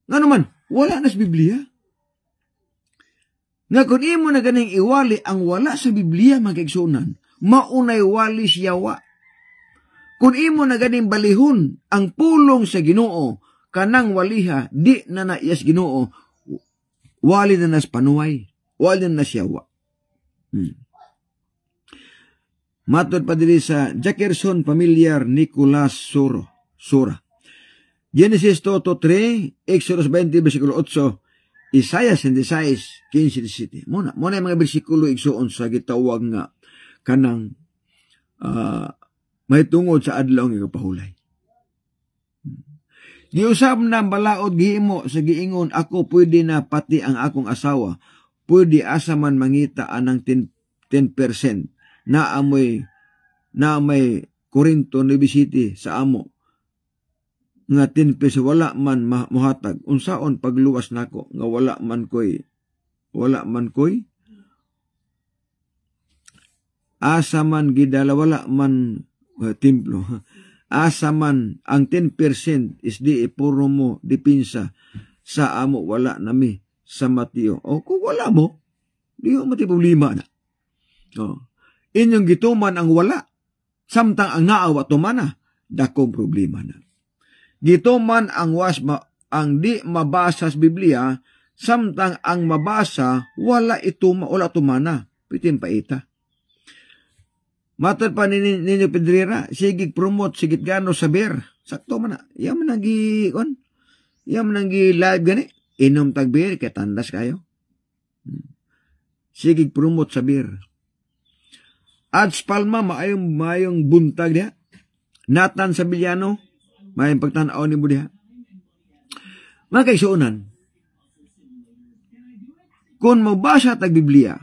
Nga naman, wala na sa Biblia. Nga kung imo na ganing iwali ang wala sa Biblia magigsunan, maunay wali siyawa. Kung imo na ganing balihon ang pulong sa Ginoo, kanang waliha, di na naiyas Ginoo, wali na nas panuway, wali na siyawa. Matod pa diri sa Jackerson Familiar Nicolas Sura. Genesis 3, Exodus 20, versikulo 8, Isaiah 66, 15-17. Muna yung mga versikulo igsuon sa gitawag nga kanang may tungod sa adlaw nga kapahulay. Giusab na balaod gihimo sa giingon, ako pwede na pati ang akong asawa, pwede asa man mangita anang 10%. na may Corinto Nueva City sa amo nga 10 peso wala man muhatag, unsaon pagluwas nako nga wala man koy asa man gidala, wala man templo, asa man ang 10% is di puro mo dipinsa sa amo, wala nami sa Mateo. O kung wala mo, di mo mati problema na. Inyong gituman ang wala, samtang ang naawa tumana, dakong problema na. Gituman ang ang di mabasa sa Biblia, samtang ang mabasa, wala tumana, pitin pa ita. Matod pa ninyo Pedrera, sigig promote, sigit gano saber, sakto man na, yaman nang live gani, inom tagbir, kaya tandas kayo. Sigig promote saber. Ads Palma, maayong buntag diha. Nathan Sabiliano, maayong pagtanaw ni mo diha. Mga kaigsuunan, kung mabasa tag Biblia,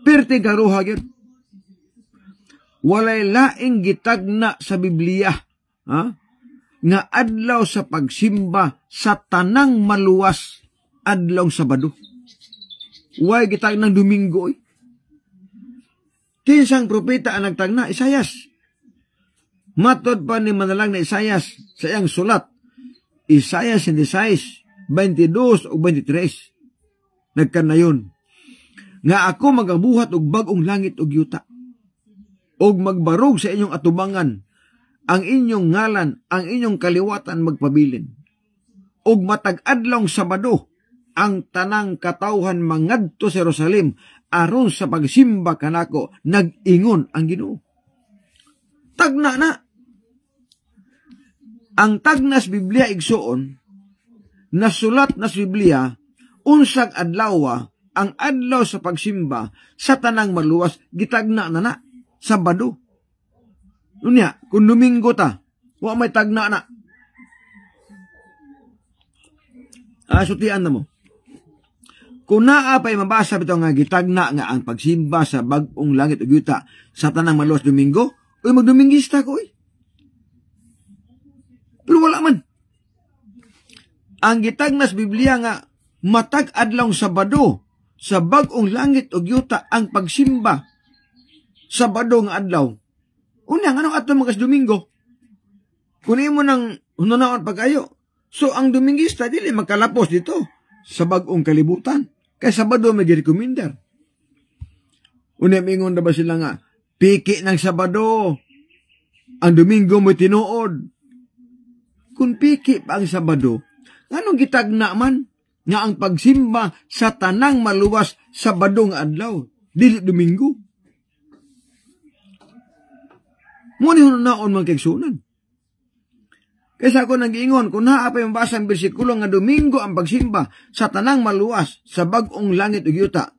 perti karuha gyud. Walay laing gitagna sa Biblia, nga adlaw sa pagsimba sa tanang maluwas adlaw Sabado. Way gitagnang Domingo. Kinsang propeta ang nagtagna? Isayas. Matod pa ni manalang na Isayas sa iyang sulat, Isayas 66, 22 o 23. Nagkanayon, nga ako magabuhat og bagong langit og yuta, og magbarog sa inyong atubangan, ang inyong ngalan, ang inyong kaliwatan magpabilin. Ug matag adlawng Sabado, ang tanang katawhan mangadto sa Jerusalem aron sa pagsimba kanako, nag-ingon ang Ginoo. Tagna na. Ang tagnas Biblia igsuon, nasulat na sa Biblia, unsag adlaw ang adlaw sa pagsimba sa tanang maluwas, gitagna na Sabado. Unya, kung Domingo ta, wa may tagna na. Sutian na mo. Kung naapay mabasa bitaw nga gitagna nga ang pagsimba sa bag-ong langit ug yuta sa tanang maluwas Domingo, uy magdomingista ko uy. Pero wala man. Ang gitagnas Biblia nga matag adlawng Sabado sa bag-ong langit ug yuta ang pagsimba Sabado nga adlaw. Unya anong adto mga Domingo? Kung imo nang hunaon pagayo. So ang Domingista dili magkalapos dito sa bag-ong kalibutan. Kay Sabado may girekomendar. Unya mingon na ba sila nga piki ng Sabado. Ang Domingo mo tinuod. Kung piki pa ang Sabado, anong gitagna man nga ang pagsimba sa tanang maluwas Sabado nga adlaw, dili Domingo? Muni hunaon man kaigsunan. Kaysa ako nag-iingon, kung naapay mabasa ang bersikulo nga Domingo ang pagsimba sa tanang maluwas sa bag-ong langit ug yuta,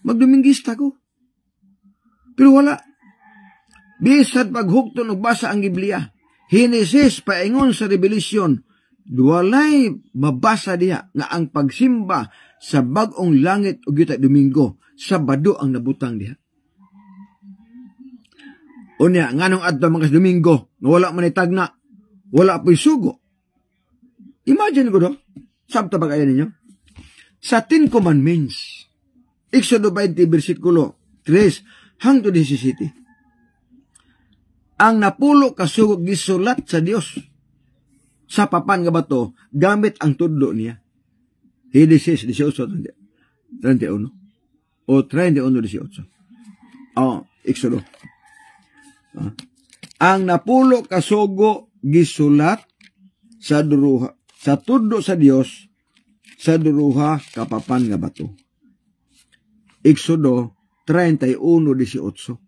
magdomingista ko. Pero wala. Bisad paghugton og basa ang Biblia, Henesis paingon sa Revelation, walay mabasa diha nga ang pagsimba sa bag-ong langit ug yuta Domingo, Sabado ang nabutang diha. Unya, nganong adto mga Domingo, nga wala man itagna, wala po'y sugo. Imagine ko do, sabta ba kaya ninyo? Sa 10 Commandments, Exodo 20, versikulo 3 hangtod 17, ang napulo ka sugo gisulat sa Dios sa papan nga bato gamit ang tudlo niya. Henesis 18, 31 o 31, 18. Exodo. Ang napulo ka sugo gisulat sa duruha, sa tudlo sa Dios, sa duruha kapapan nga bato. Exodo 31:18.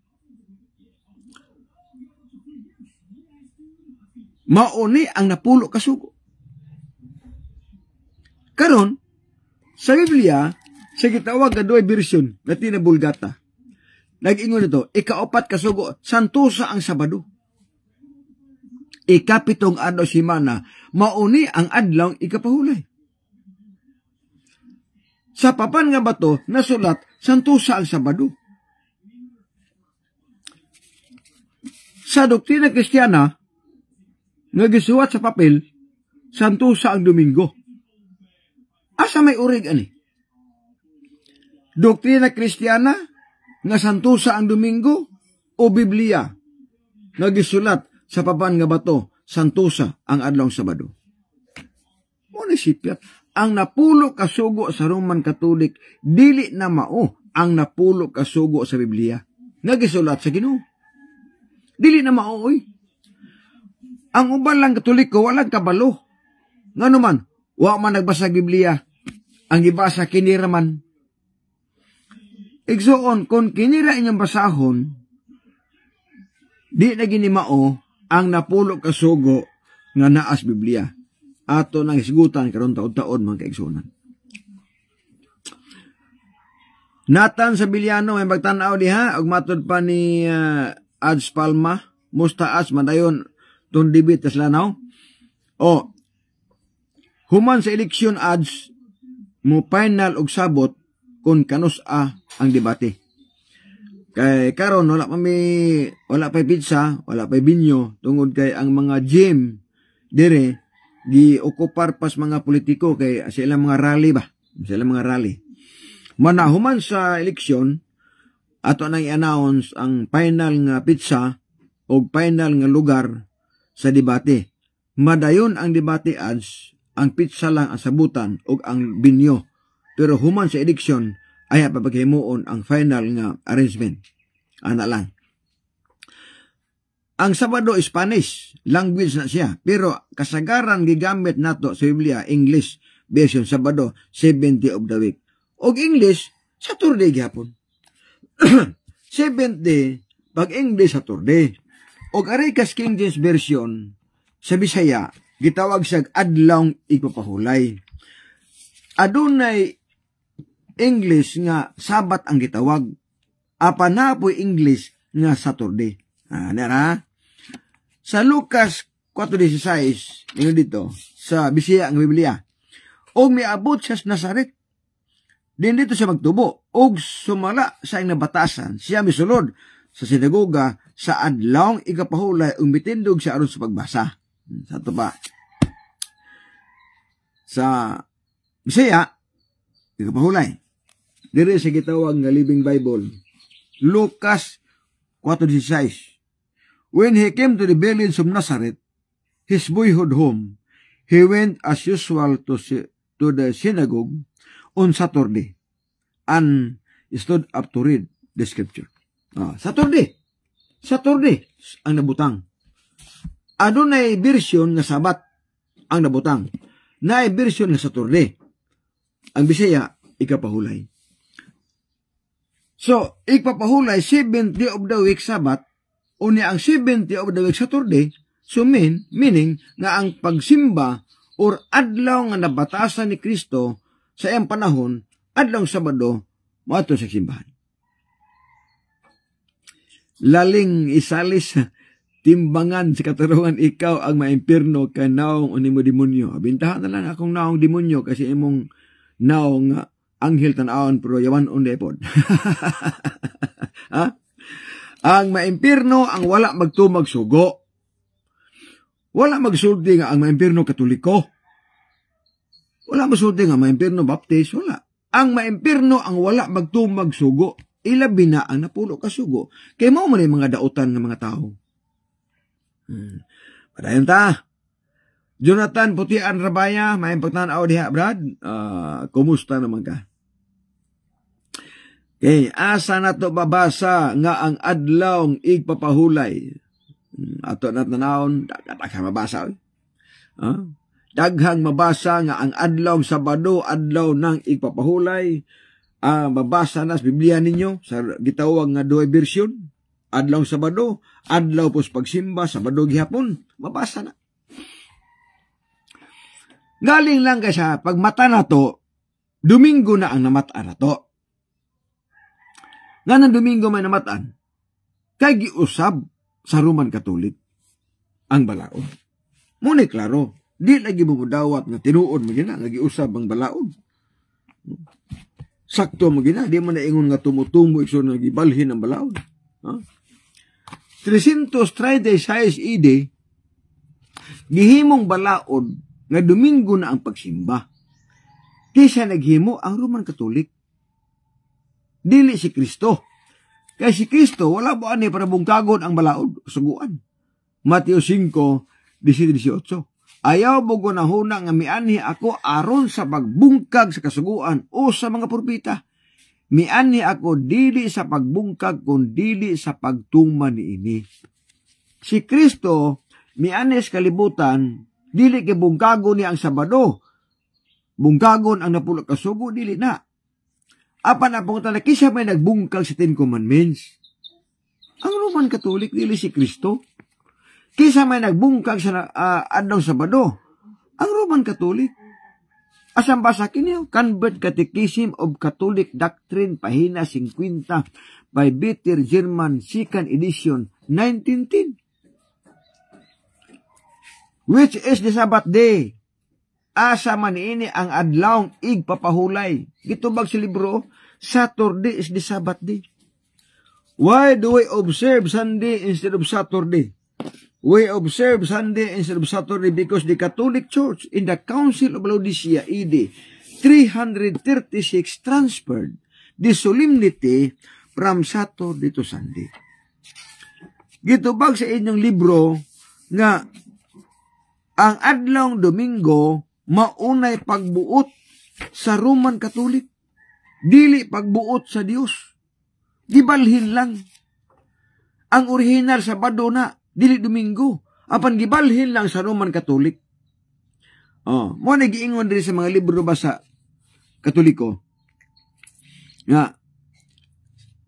Mauni ang napulo ka sugo. Karon sa Biblia, sa gitawag nga duay version, Latina Vulgata, nag-ingon nito, ikaapat ka sugo, santusa ang Sabado. Ikapitong adlaw simana, mauni ang adlaw ikapahulay. Sa papan nga bato, nasulat, santusa ang Sabado. Sa doktrina Kristiyana, nga gisuwat sa papel, santusa ang Domingo. Asa may urig ani? Doktrina Kristiyana, nga santusa ang Domingo, o Biblia, nga gisulat sa papan nga bato, santusa ang adlaw Sabado. Munisipyat, ang napulo kasugo sa Roman Katolik, dili na mao ang napulo kasugo sa Biblia. Nga gisulat sa Ginoo. Dili na mao, oy. Ang uban lang Katoliko, walang kabalo. Nga naman, wa man nagbasa Biblia, ang ibasa kiniraman. Igsoon, kung kinira inyong basahon, di na ginimao ang napulo kasugo nga naas Biblia. Ato nang isgutan karon taon-taon mga kaigsunan. Nathan Sabiliano may magtanaw diha og matud pa ni Ads Palma, mustaas madayon tun debate tas lanaw. Human sa eleksyon ads mo final og sabot kung kanus-a ang debate. Kay karon wala pa pizza, wala pa binyo tungod kay ang mga gym dire gi-okupar pas mga politiko kay sila mga rally ba? Sila mga rally. Manahuman sa eleksyon ato nang i-announce ang final nga pizza o final nga lugar sa debate. Madayon ang debate ads, ang pizza lang ang sabutan o ang binyo. Pero human sa eleksyon ay papaghimuon ang final nga arrangement. Ana lang. Ang Sabado Spanish language na siya, pero kasagaran gigamit nato sa Biblia English version Sabado 70 of the week. Og English Saturday gyapon. 70 pag English Saturday. Og aray kas King James version sa Bisaya gitawag siya adlawng igpapahulay. Adunay English nga Sabat ang gitawag. Apan na po English nga Saturday. Nara. Sa Lucas 4:16, ngayon dito, sa Bisaya ang Biblia, og miabot siya sa Nazaret. Din dito siya magtubo, og sumala sa iyang nabatasan, siya misulod sa sinagoga sa adlawng igapahulay, umitindog siya aron sa pagbasa. Sa ito pa. Sa Bisaya, igapahulay. Diri sa gitawag nga Living Bible, Lucas 4:16. When he came to the village of Nazareth, his boyhood home, he went as usual to the synagogue on Saturday and stood up to read the scripture. Saturday ang nabutang. Adunay version nga Sabat ang nabutang. Naay version nga Saturday. Ang Bisaya ikapahulay. So, ikapahulay 70 of the week Sabat. Unya ang 70 of the week Saturday, so meaning nga ang pagsimba or adlaw nga nabatasan ni Kristo sa iyang panahon, adlaw Sabado, mato sa simbahan. Laling isalis, timbangan sa katarungan ikaw ang maimpirno kay naong unimo demonyo. Bintahan na lang akong naong demonyo kasi imong naong anghel tanawon pero yawan unde pod. Ha? Ang maimpirno ang wala magtumag sugo. Wala magsulti nga ang maimpirno Katoliko. Wala magsulti nga maimpirno Baptist. Wala. Ang maimpirno ang wala magtumag sugo. Ilabi na ang napulo ka sugo. Kaya mo man yung mga dautan ng mga tao. Padayon ta. Jonathan Putian Rabaya, may pagtanaw diha, Brad. Kumusta naman ka? Okay, asa na to babasa nga ang adlawng igpapahulay. Ato na tanawon, daghang mabasa. Daghang mabasa nga ang adlawng Sabado, adlaw ng igpapahulay. Mabasa na sa Biblia ninyo, sa gitawag nga duhay version. Adlawng Sabado, adlaw pos pagsimba, Sabado gihapon, mabasa na. Galing lang ka siya, pag mata na to, Domingo na ang namata na to. Nga ng Domingo may namataan, kay giusab sa Roman Katolik ang balaod. Muna klaro, di lagi bumudawat nga tinuod mo gina, nga giusab ang balaod. Sakto mo gina, di mo na ingon nga tumutumbo ikso nga gibalhin ang balaod. 336 AD, gihimong balaod nga Domingo na ang pagsimba. Kaysa naghimo ang Roman Katolik. Dili si Kristo. Kaya si Kristo, wala po ani para bungkagon ang balaod, suguan. Mateo 5:18. Ayaw mo ko na huna nga mianhi ako aron sa pagbungkag sa kasuguan o sa mga propeta. Mianhi ako dili sa pagbungkag kung dili sa pagtuman niini. Si Kristo, mianhi sa kalibutan, dili kay bungkagon ni ang Sabado. Bungkagon ang napulo kasugo, dili na. Apan na pong tala, kisa may nagbungkag sa 10 Commandments. Ang Roman Katolik, dili si Kristo. Kisa may nagbungkag sa adlaw Sabado. Ang Roman Katolik. Asang basa kinyo? Convert Catechism of Catholic Doctrine, pahina 50, by Peter German, 2nd edition, 1910. Which is the Sabbath day? Asa man ini ang adlawng igpapahulay. Gitubag sa libro, Saturday is the Sabbath day. Why do we observe Sunday instead of Saturday? We observe Sunday instead of Saturday because the Catholic Church in the Council of Laodicea AD 336 transferred the solemnity from Saturday to Sunday. Gitubag sa inyong libro nga ang adlawng Domingo maunay pagbuot sa Roman Katolik. Dili pagbuot sa Dios. Gibalhin lang. Ang original Sabado na. dili Domingo. Apan gibalhin lang sa Roman Catholic. Mo nagiingon diri sa mga libro ba sa Katoliko nga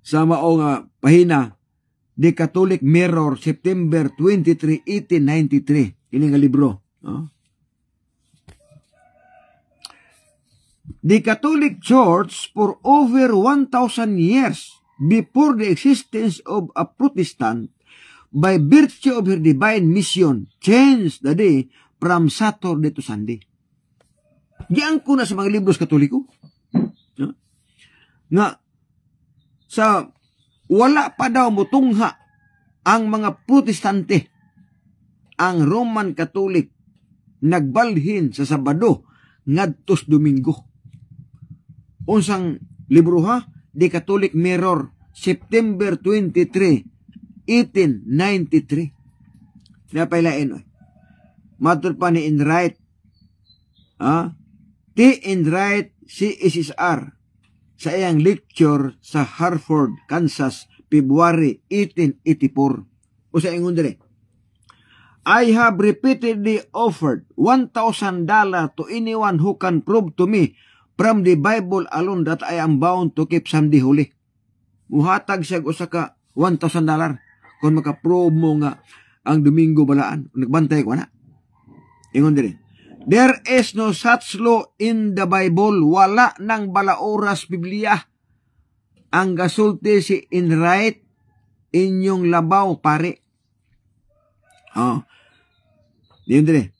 sa mao nga pahina The Catholic Mirror, September 23, 1893. Ini nga libro. The Catholic Church for over 1,000 years before the existence of a Protestant, by virtue of her divine mission, changed the day from Saturday to Sunday. Giang ko na sa mga libros Katoliko nga sa wala pa daw mutungha ang mga Protestante, ang Roman Catholic nagbalhin sa Sabado ngadtos Domingo. Unsang libro ha? The Catholic Mirror, September 23, 1893. Napailain matur pa ni Enright. T. Enright CSSR sa iyang lecture sa Hartford, Kansas, February 1884. O sa ingon diri, I have repeatedly offered $1,000 to anyone who can prove to me from the Bible alone that I am bound to keep Sunday holy. Muhatag siya usa ka $1,000 kung makaprove mo nga ang Domingo balaan. Nagbantay ko na. Ingon diri, there is no such law in the Bible. Wala nang balaoras Biblia. Ang gasulti si Enright, inyong labaw pare. Diyon dire.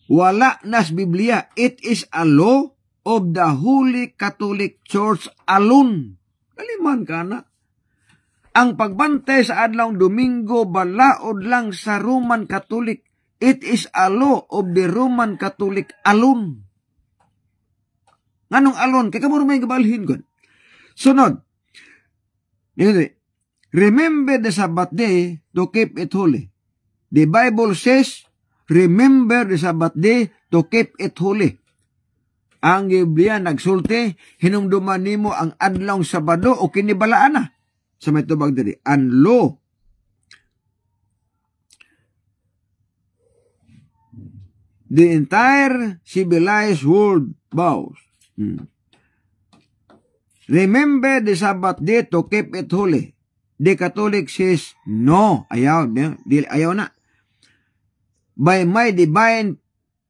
Wala nas Biblia. It is a law of the Holy Catholic Church alone. Kaliman ka na. Ang pagbantay sa adlawng Domingo balaod lang sa Roman Catholic. It is a law of the Roman Catholic alone. Nganong alone? Kaya kamuro may gabalhin ko. Sunod. Remember the Sabbath day to keep it holy. The Bible says, remember the Sabbath day to keep it holy. Ang Biblia nagsulti, hinumduman nimo ang adlawng Sabado o kinibalaan na. Sa may tubag diri, an law. The entire civilized world bows. Remember the Sabbath day to keep it holy. The Catholic says, no, ayaw na. By my divine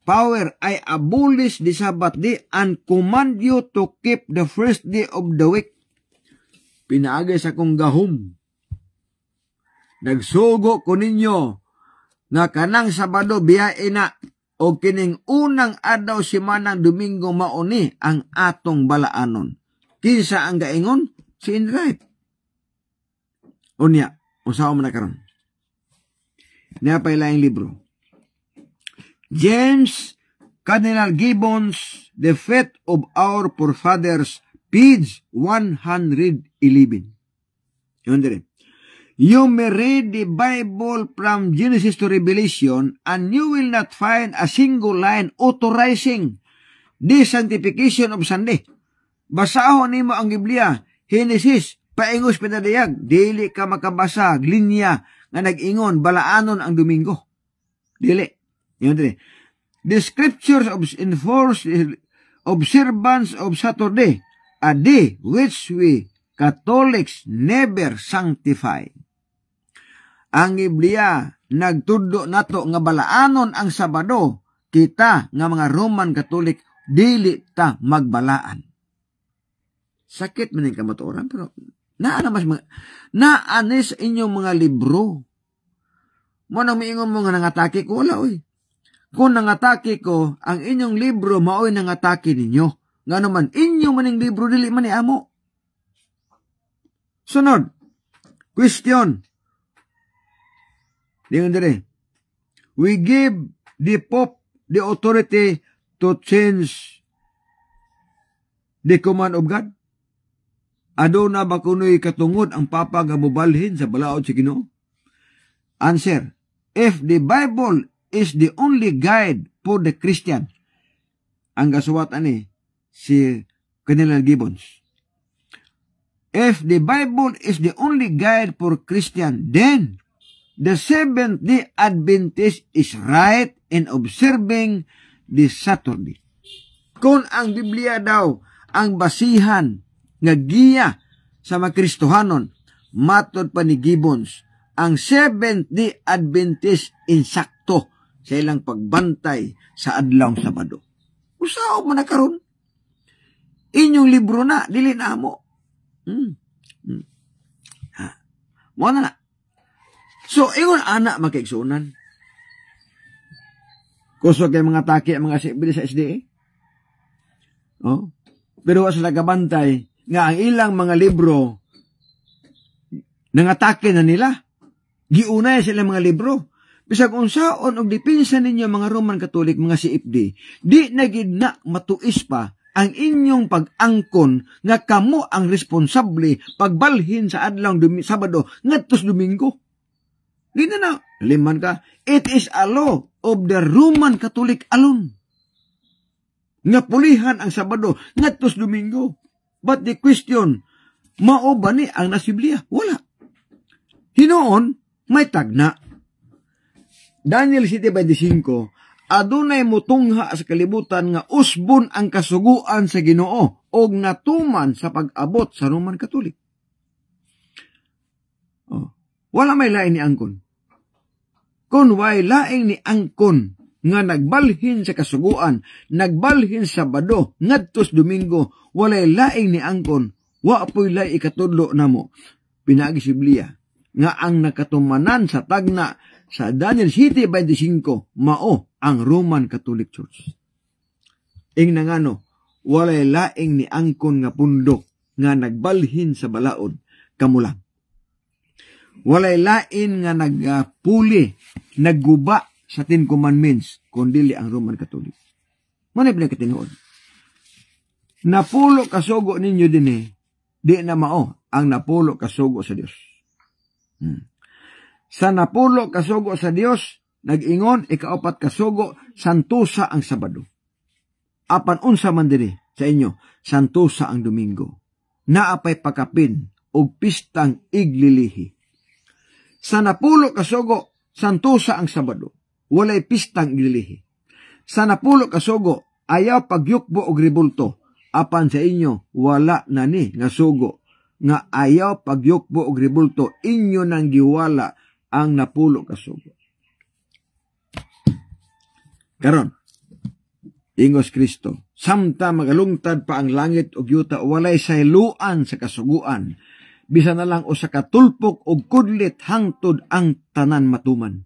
power, I abolish the Sabbath day and command you to keep the first day of the week. Pinaagay sa kong gahom. Nagsugo ko ninyo nga kanang Sabado biyain na o kining unang adlaw simanang Domingo mauni ang atong balaanon. Kinsa ang gaingon? Si Enright. Unya, usaw man na karon. Napay laing libro. James Cardinal Gibbons, The Faith of Our Forefathers, page 111. Yun dire. You may read the Bible from Genesis to Revelation and you will not find a single line authorizing the sanctification of Sunday. Basahon nimo ang Biblia, Genesis, paingos pinadayag, dili ka makabasa linya nga nag-ingon balaanon ang Domingo. Dili. Yun dire. The scriptures enforce the observance of Saturday, a day which we Catholics never sanctify. Ang Biblia nagtudlo nato nga balaanon ang Sabado, kita nga mga Roman Catholic dili ta magbalaan. Sakit man ang kamatuoran, pero naanis inyong mga libro. Mo nang miingon mo nga nangatake ko, wala oy. Kung nangatake ko, ang inyong libro maoy nangatake ninyo. Nga naman, inyong maning libro dili man amo. Sunod, question. Diyan dire. We give the Pope the authority to change the command of God. Aduna ba kuno'y katungod ang Papa nga mobalhin sa balaod sa Ginoo? Answer. If the Bible is the only guide for the Christian, ang gasuwat ani si Cardinal Gibbons. If the Bible is the only guide for Christian, then the Seventh-day Adventist is right in observing the Saturday. Kung ang Biblia daw ang basihan nga giya sa mga Kristohanon, matod pa ni Gibbons, ang Seventh-day Adventist insakto sa ilang pagbantay sa adlaw Sabado. Usaw man na karon. Inyong libro na, dili na mo. Mo na. So, ingon anak magkaigsunan. Kusog kay mga taki mga sibili sa SDA. Oh. Pero sila gabantay nga ang ilang mga libro nangatake na nila. Giunay sila mga libro. Bisag unsaon og dipinsa ninyo mga Roman Catholic, mga CFD, di na gid na matuis pa ang inyong pag-angkon nga kamo ang responsable pagbalhin sa adlaw Sabado ngadtos Domingo. Di na liman ka. It is a law of the Roman Catholic alone. Nga pulihan ang Sabado ngadtos Domingo. But the question, mao ba ni ang nasa Biblia? Wala. Hinoon, may tagna. Daniel 7:25, adunay motungha sa kalibutan nga usbon ang kasuguan sa Ginoo og natuman sa pag-abot sa Roman Catholic. Oh. Wala may lain ni angkon. Kung way laing ni angkon nga nagbalhin sa kasuguan, nagbalhin sa Sabado, ngadtos Domingo, walay laing ni angkon, wa po'y lay ikatudlo namo. Pinagi si Biblia nga ang nakatumanan sa tagna sa Daniel 7:25 mao ang Roman Catholic Church. Ing nangano, walay laing ni angkon nga pundok nga nagbalhin sa balaod kamulang. Walay lain nga nagpuli, nagguba sa 10 Commandments kundi ang Roman Catholic. Manay pinagkatinuod. Napulo kasugo ninyo din di na mao ang napulo kasugo sa Dios. Sa napulo kasugo sa Dios, nag-ingon ikaapat kasugo, santusa ang Sabado. Apan unsa man diri sa inyo, santusa ang Domingo. Naapay pakapin og pistang iglilihi. Sa napulo kasugo, santusa ang Sabado. Walay pistang iglilihi. Sa napulo kasugo, ayaw pagyukbo og ribulto. Apan sa inyo, wala na ni nga sugo. Nga ayaw pagyukbo og ribulto, inyo nang giwala ang napulo kasugo. Karon, ingos Kristo, samta magalungtad pa ang langit og yuta, walay sayluan sa kasuguan, bisa na lang o sa katulpok og kudlit hangtod ang tanan matuman.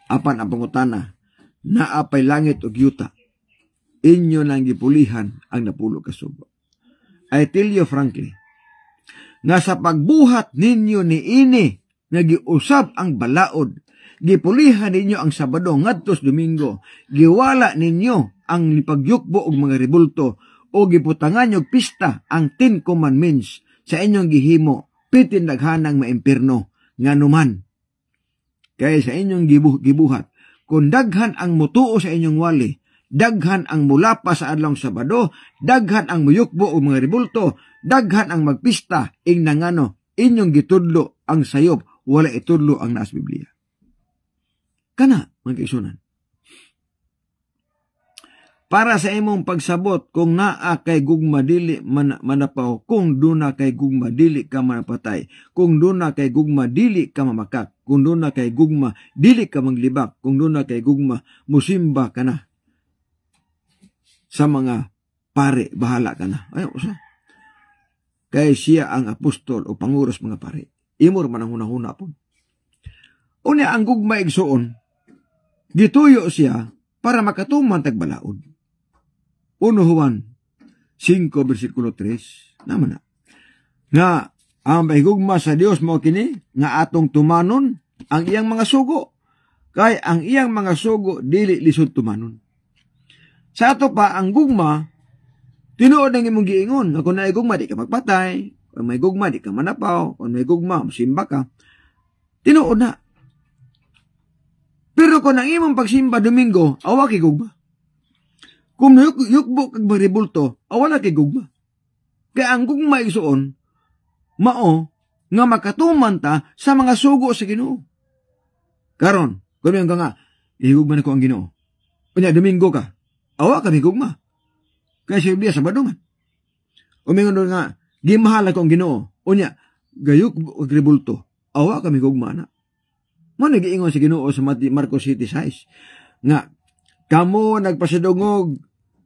Apan ang pangutana, naapay langit og yuta, inyo nang gipulihan ang napulo kasugo. I tell you frankly, nga sa pagbuhat ninyo ni ini, nagiusab ang balaod, gipulihan ninyo ang Sabado ngadtos Domingo, giwala ninyo ang pagyukbo og mga ribulto, o giputangan og pista ang 10 Commandments sa inyong gihimo, pitin daghanang maimpirno nga numan. Kaya sa inyong gibuhat, kung daghan ang mutuo sa inyong wali, daghan ang mulapa sa adlaw Sabado, daghan ang muyukbo og mga ribulto, daghan ang magpista, ing nangano, inyong gitudlo ang sayop, wala itudlo ang naas Biblia. Kana, mga kaisunan. Para sa imong pagsabot, kung naa kay gugma dili manapaw, kung duna kay gugma dili ka manapatay, kung duna kay gugma dili ka mamakak, kung duna kay gugma dili ka manglibak, kung duna kay gugma musimba ka na. Sa mga pare, bahala ka na. Ayaw, usa. Kaya siya ang apostol o panguros mga pare. Imor man ang hunahuna po. Unya ang gugma igsuon, gituyo siya para makatuman tagbalaod. 1 Juan 5 versikulo 3, naman na. Nga, ang mahigugma sa Dios mo kini, nga atong tumanon ang iyang mga sugo. Kay ang iyang mga sugo, dili lisod tumanon. Sa ato pa, ang gugma, tinuod ang imong giingon, nga kung may gugma, di ka magpatay, kung may gugma, di ka manapaw, kung may gugma, musimba ka. Tinuod na. Pero kung ang imong pagsimba Domingo, awa kay gugma. Kung yukbo kag maribulto, awala kay gugma. Kaya ang gugma isuon, mao, nga makatuman ta sa mga sugo sa Ginoo. Karon, kung ka nga, ihugma na ko ang Ginoo. Unya, Domingo ka, awa ka higugma. Kaya siya Biblia, Sabado man. Umingon doon nga, gimahal ako ang Ginoo. Unya, gayok og ribulto, awa ka higugma na. Mo nagiingon si Ginoo sa Marcos 7:6 nga, kamo nagpasidungog,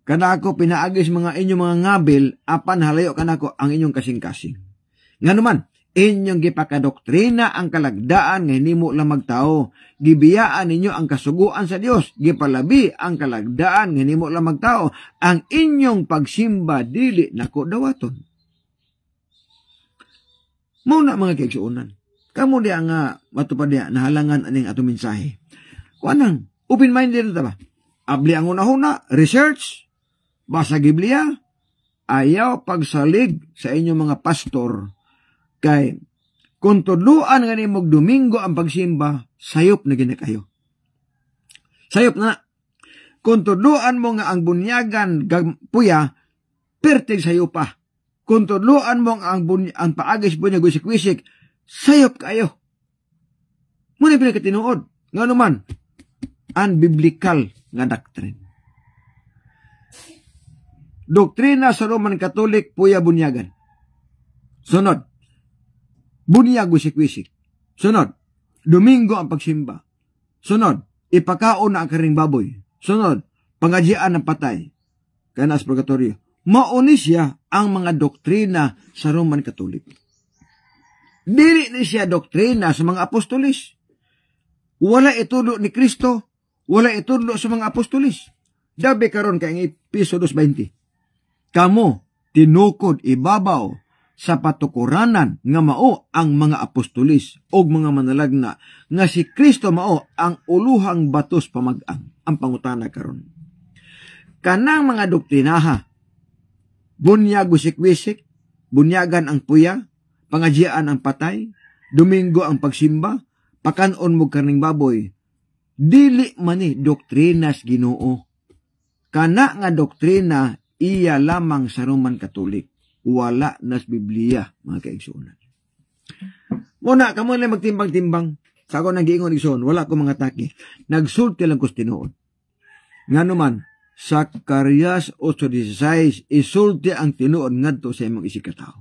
kanako pinaagis mga inyong mga ngabil, apan halayo kanako ang inyong kasing-kasing. Nga naman, inyong gipakadoktrina ang kalagdaan nga hinimo lang magtao. Gibiyaan ninyo ang kasuguan sa Dios. Gipalabi ang kalagdaan nga hinimo lang magtao. Ang inyong pagsimba dili nako dawaton. Muna mga kaigsuonan. Kamu diya nga matupad diya nahalangan aning atong mensahe. Kuanang open-minded na ba? Abli ang una-una, research, basa Biblia, ayaw pagsalig sa inyong mga pastor. Kay, kung tudluan nga nimog Domingo ang pagsimba, sayop na gina kayo. Sayop na. Kung tudluan mo nga ang bunyagan puya, pertig sayo pa. Kung tudluan mo nga ang paagis bunyag wisik-wisik, sayop kayo. Muna pinagkatinuod. Nga naman, unbiblical nga doctrine. Doktrina sa Roman Catholic, puya bunyagan. Sunod, bunyag wisik-wisik. Sunod, Domingo ang pagsimba. Sunod, ipakaon na ang karing baboy. Sunod, pangajian ng patay. Kaya sa purgatorio. Mauni siya ang mga doktrina sa Roman Catholic. Dili ni siya doktrina sa mga apostolis. Wala itulo ni Kristo, wala itulo sa mga apostolis. Dabi karon kay episode 20. Kamo tinukod ibabaw sa patukuranan nga mao ang mga apostolis og mga manalagna nga si Kristo mao ang uluhang batos pamag-ang. Ang pangutana karon. Kanang mga doktrinaha, bunyag wisik-wisik, bunyagan ang puya, pangajian ang patay, Domingo ang pagsimba, pakanon mo karning baboy, dili man ni doktrinas Ginoo. Kana nga doktrina iya lamang sa Roman Catholic. Wala nas Biblia, mga kaigsuonan. Muna, kamo lang magtimbang-timbang. Sa ako nang giingon igsoon, wala ko mga taki. Nagsulti lang ko tinuod. Nga naman, sa Zacarias 8:16, isulti ang tinuod ngadto sa imong isikataw.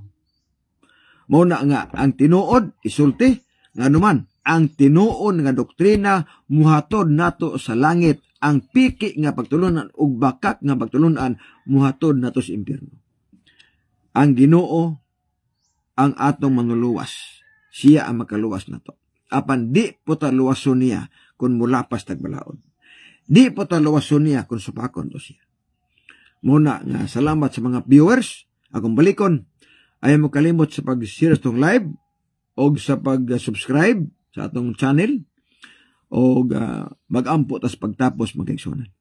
Muna nga, ang tinuod, isulti. Nga naman, ang tinuod nga doktrina, muhatod nato sa langit. Ang piki nga pagtulunan ug bakak nga pagtulunan, muhatod nato sa impyerno. Ang Ginoo ang atong manuluwas. Siya ang makaluwas nato. Apan di po ta luwason niya kung mulapas tagbalaod. Di po ta luwason niya kung supakon to siya. Muna nga, salamat sa mga viewers. Akong balikon. Ayaw mo kalimot sa pag-share itong live o sa pag-subscribe sa atong channel o mag-ampo tas pagtapos magkaigsunan.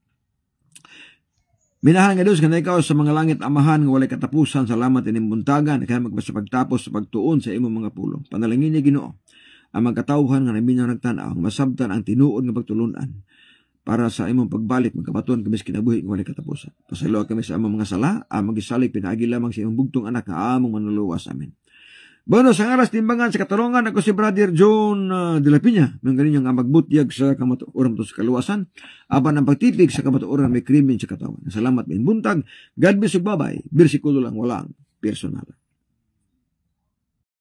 Minahan nga Diyos, kanay ikaw sa mga langit amahan nga walay katapusan, salamat inimbuntagan, kaya magbasa pagtapos sa pagtuon sa imong mga pulong. Panalangin niya Ginoo, ang magkatawhan nga naminang nagtanaw, ang masabtan ang tinuod nga pagtulunan, para sa imong pagbalik, magkabaton kami sa kinabuhi nga walay katapusan. Pasalo kami sa among mga sala, among gisalig pinaagi lamang sa imong bugtong anak nga among manuluwas. Amen. Bueno, sa aras timbangan sa katarungan, ako si Brother John de la Piña. Nang ganin ang magbutyag sa kamatuoran to sa kaluwasan, apan ang pagtipig sa kamatuoran may krimen sa katawan. Salamat may buntag. God bless you, bye-bye. Bersikulo lang, walang personal.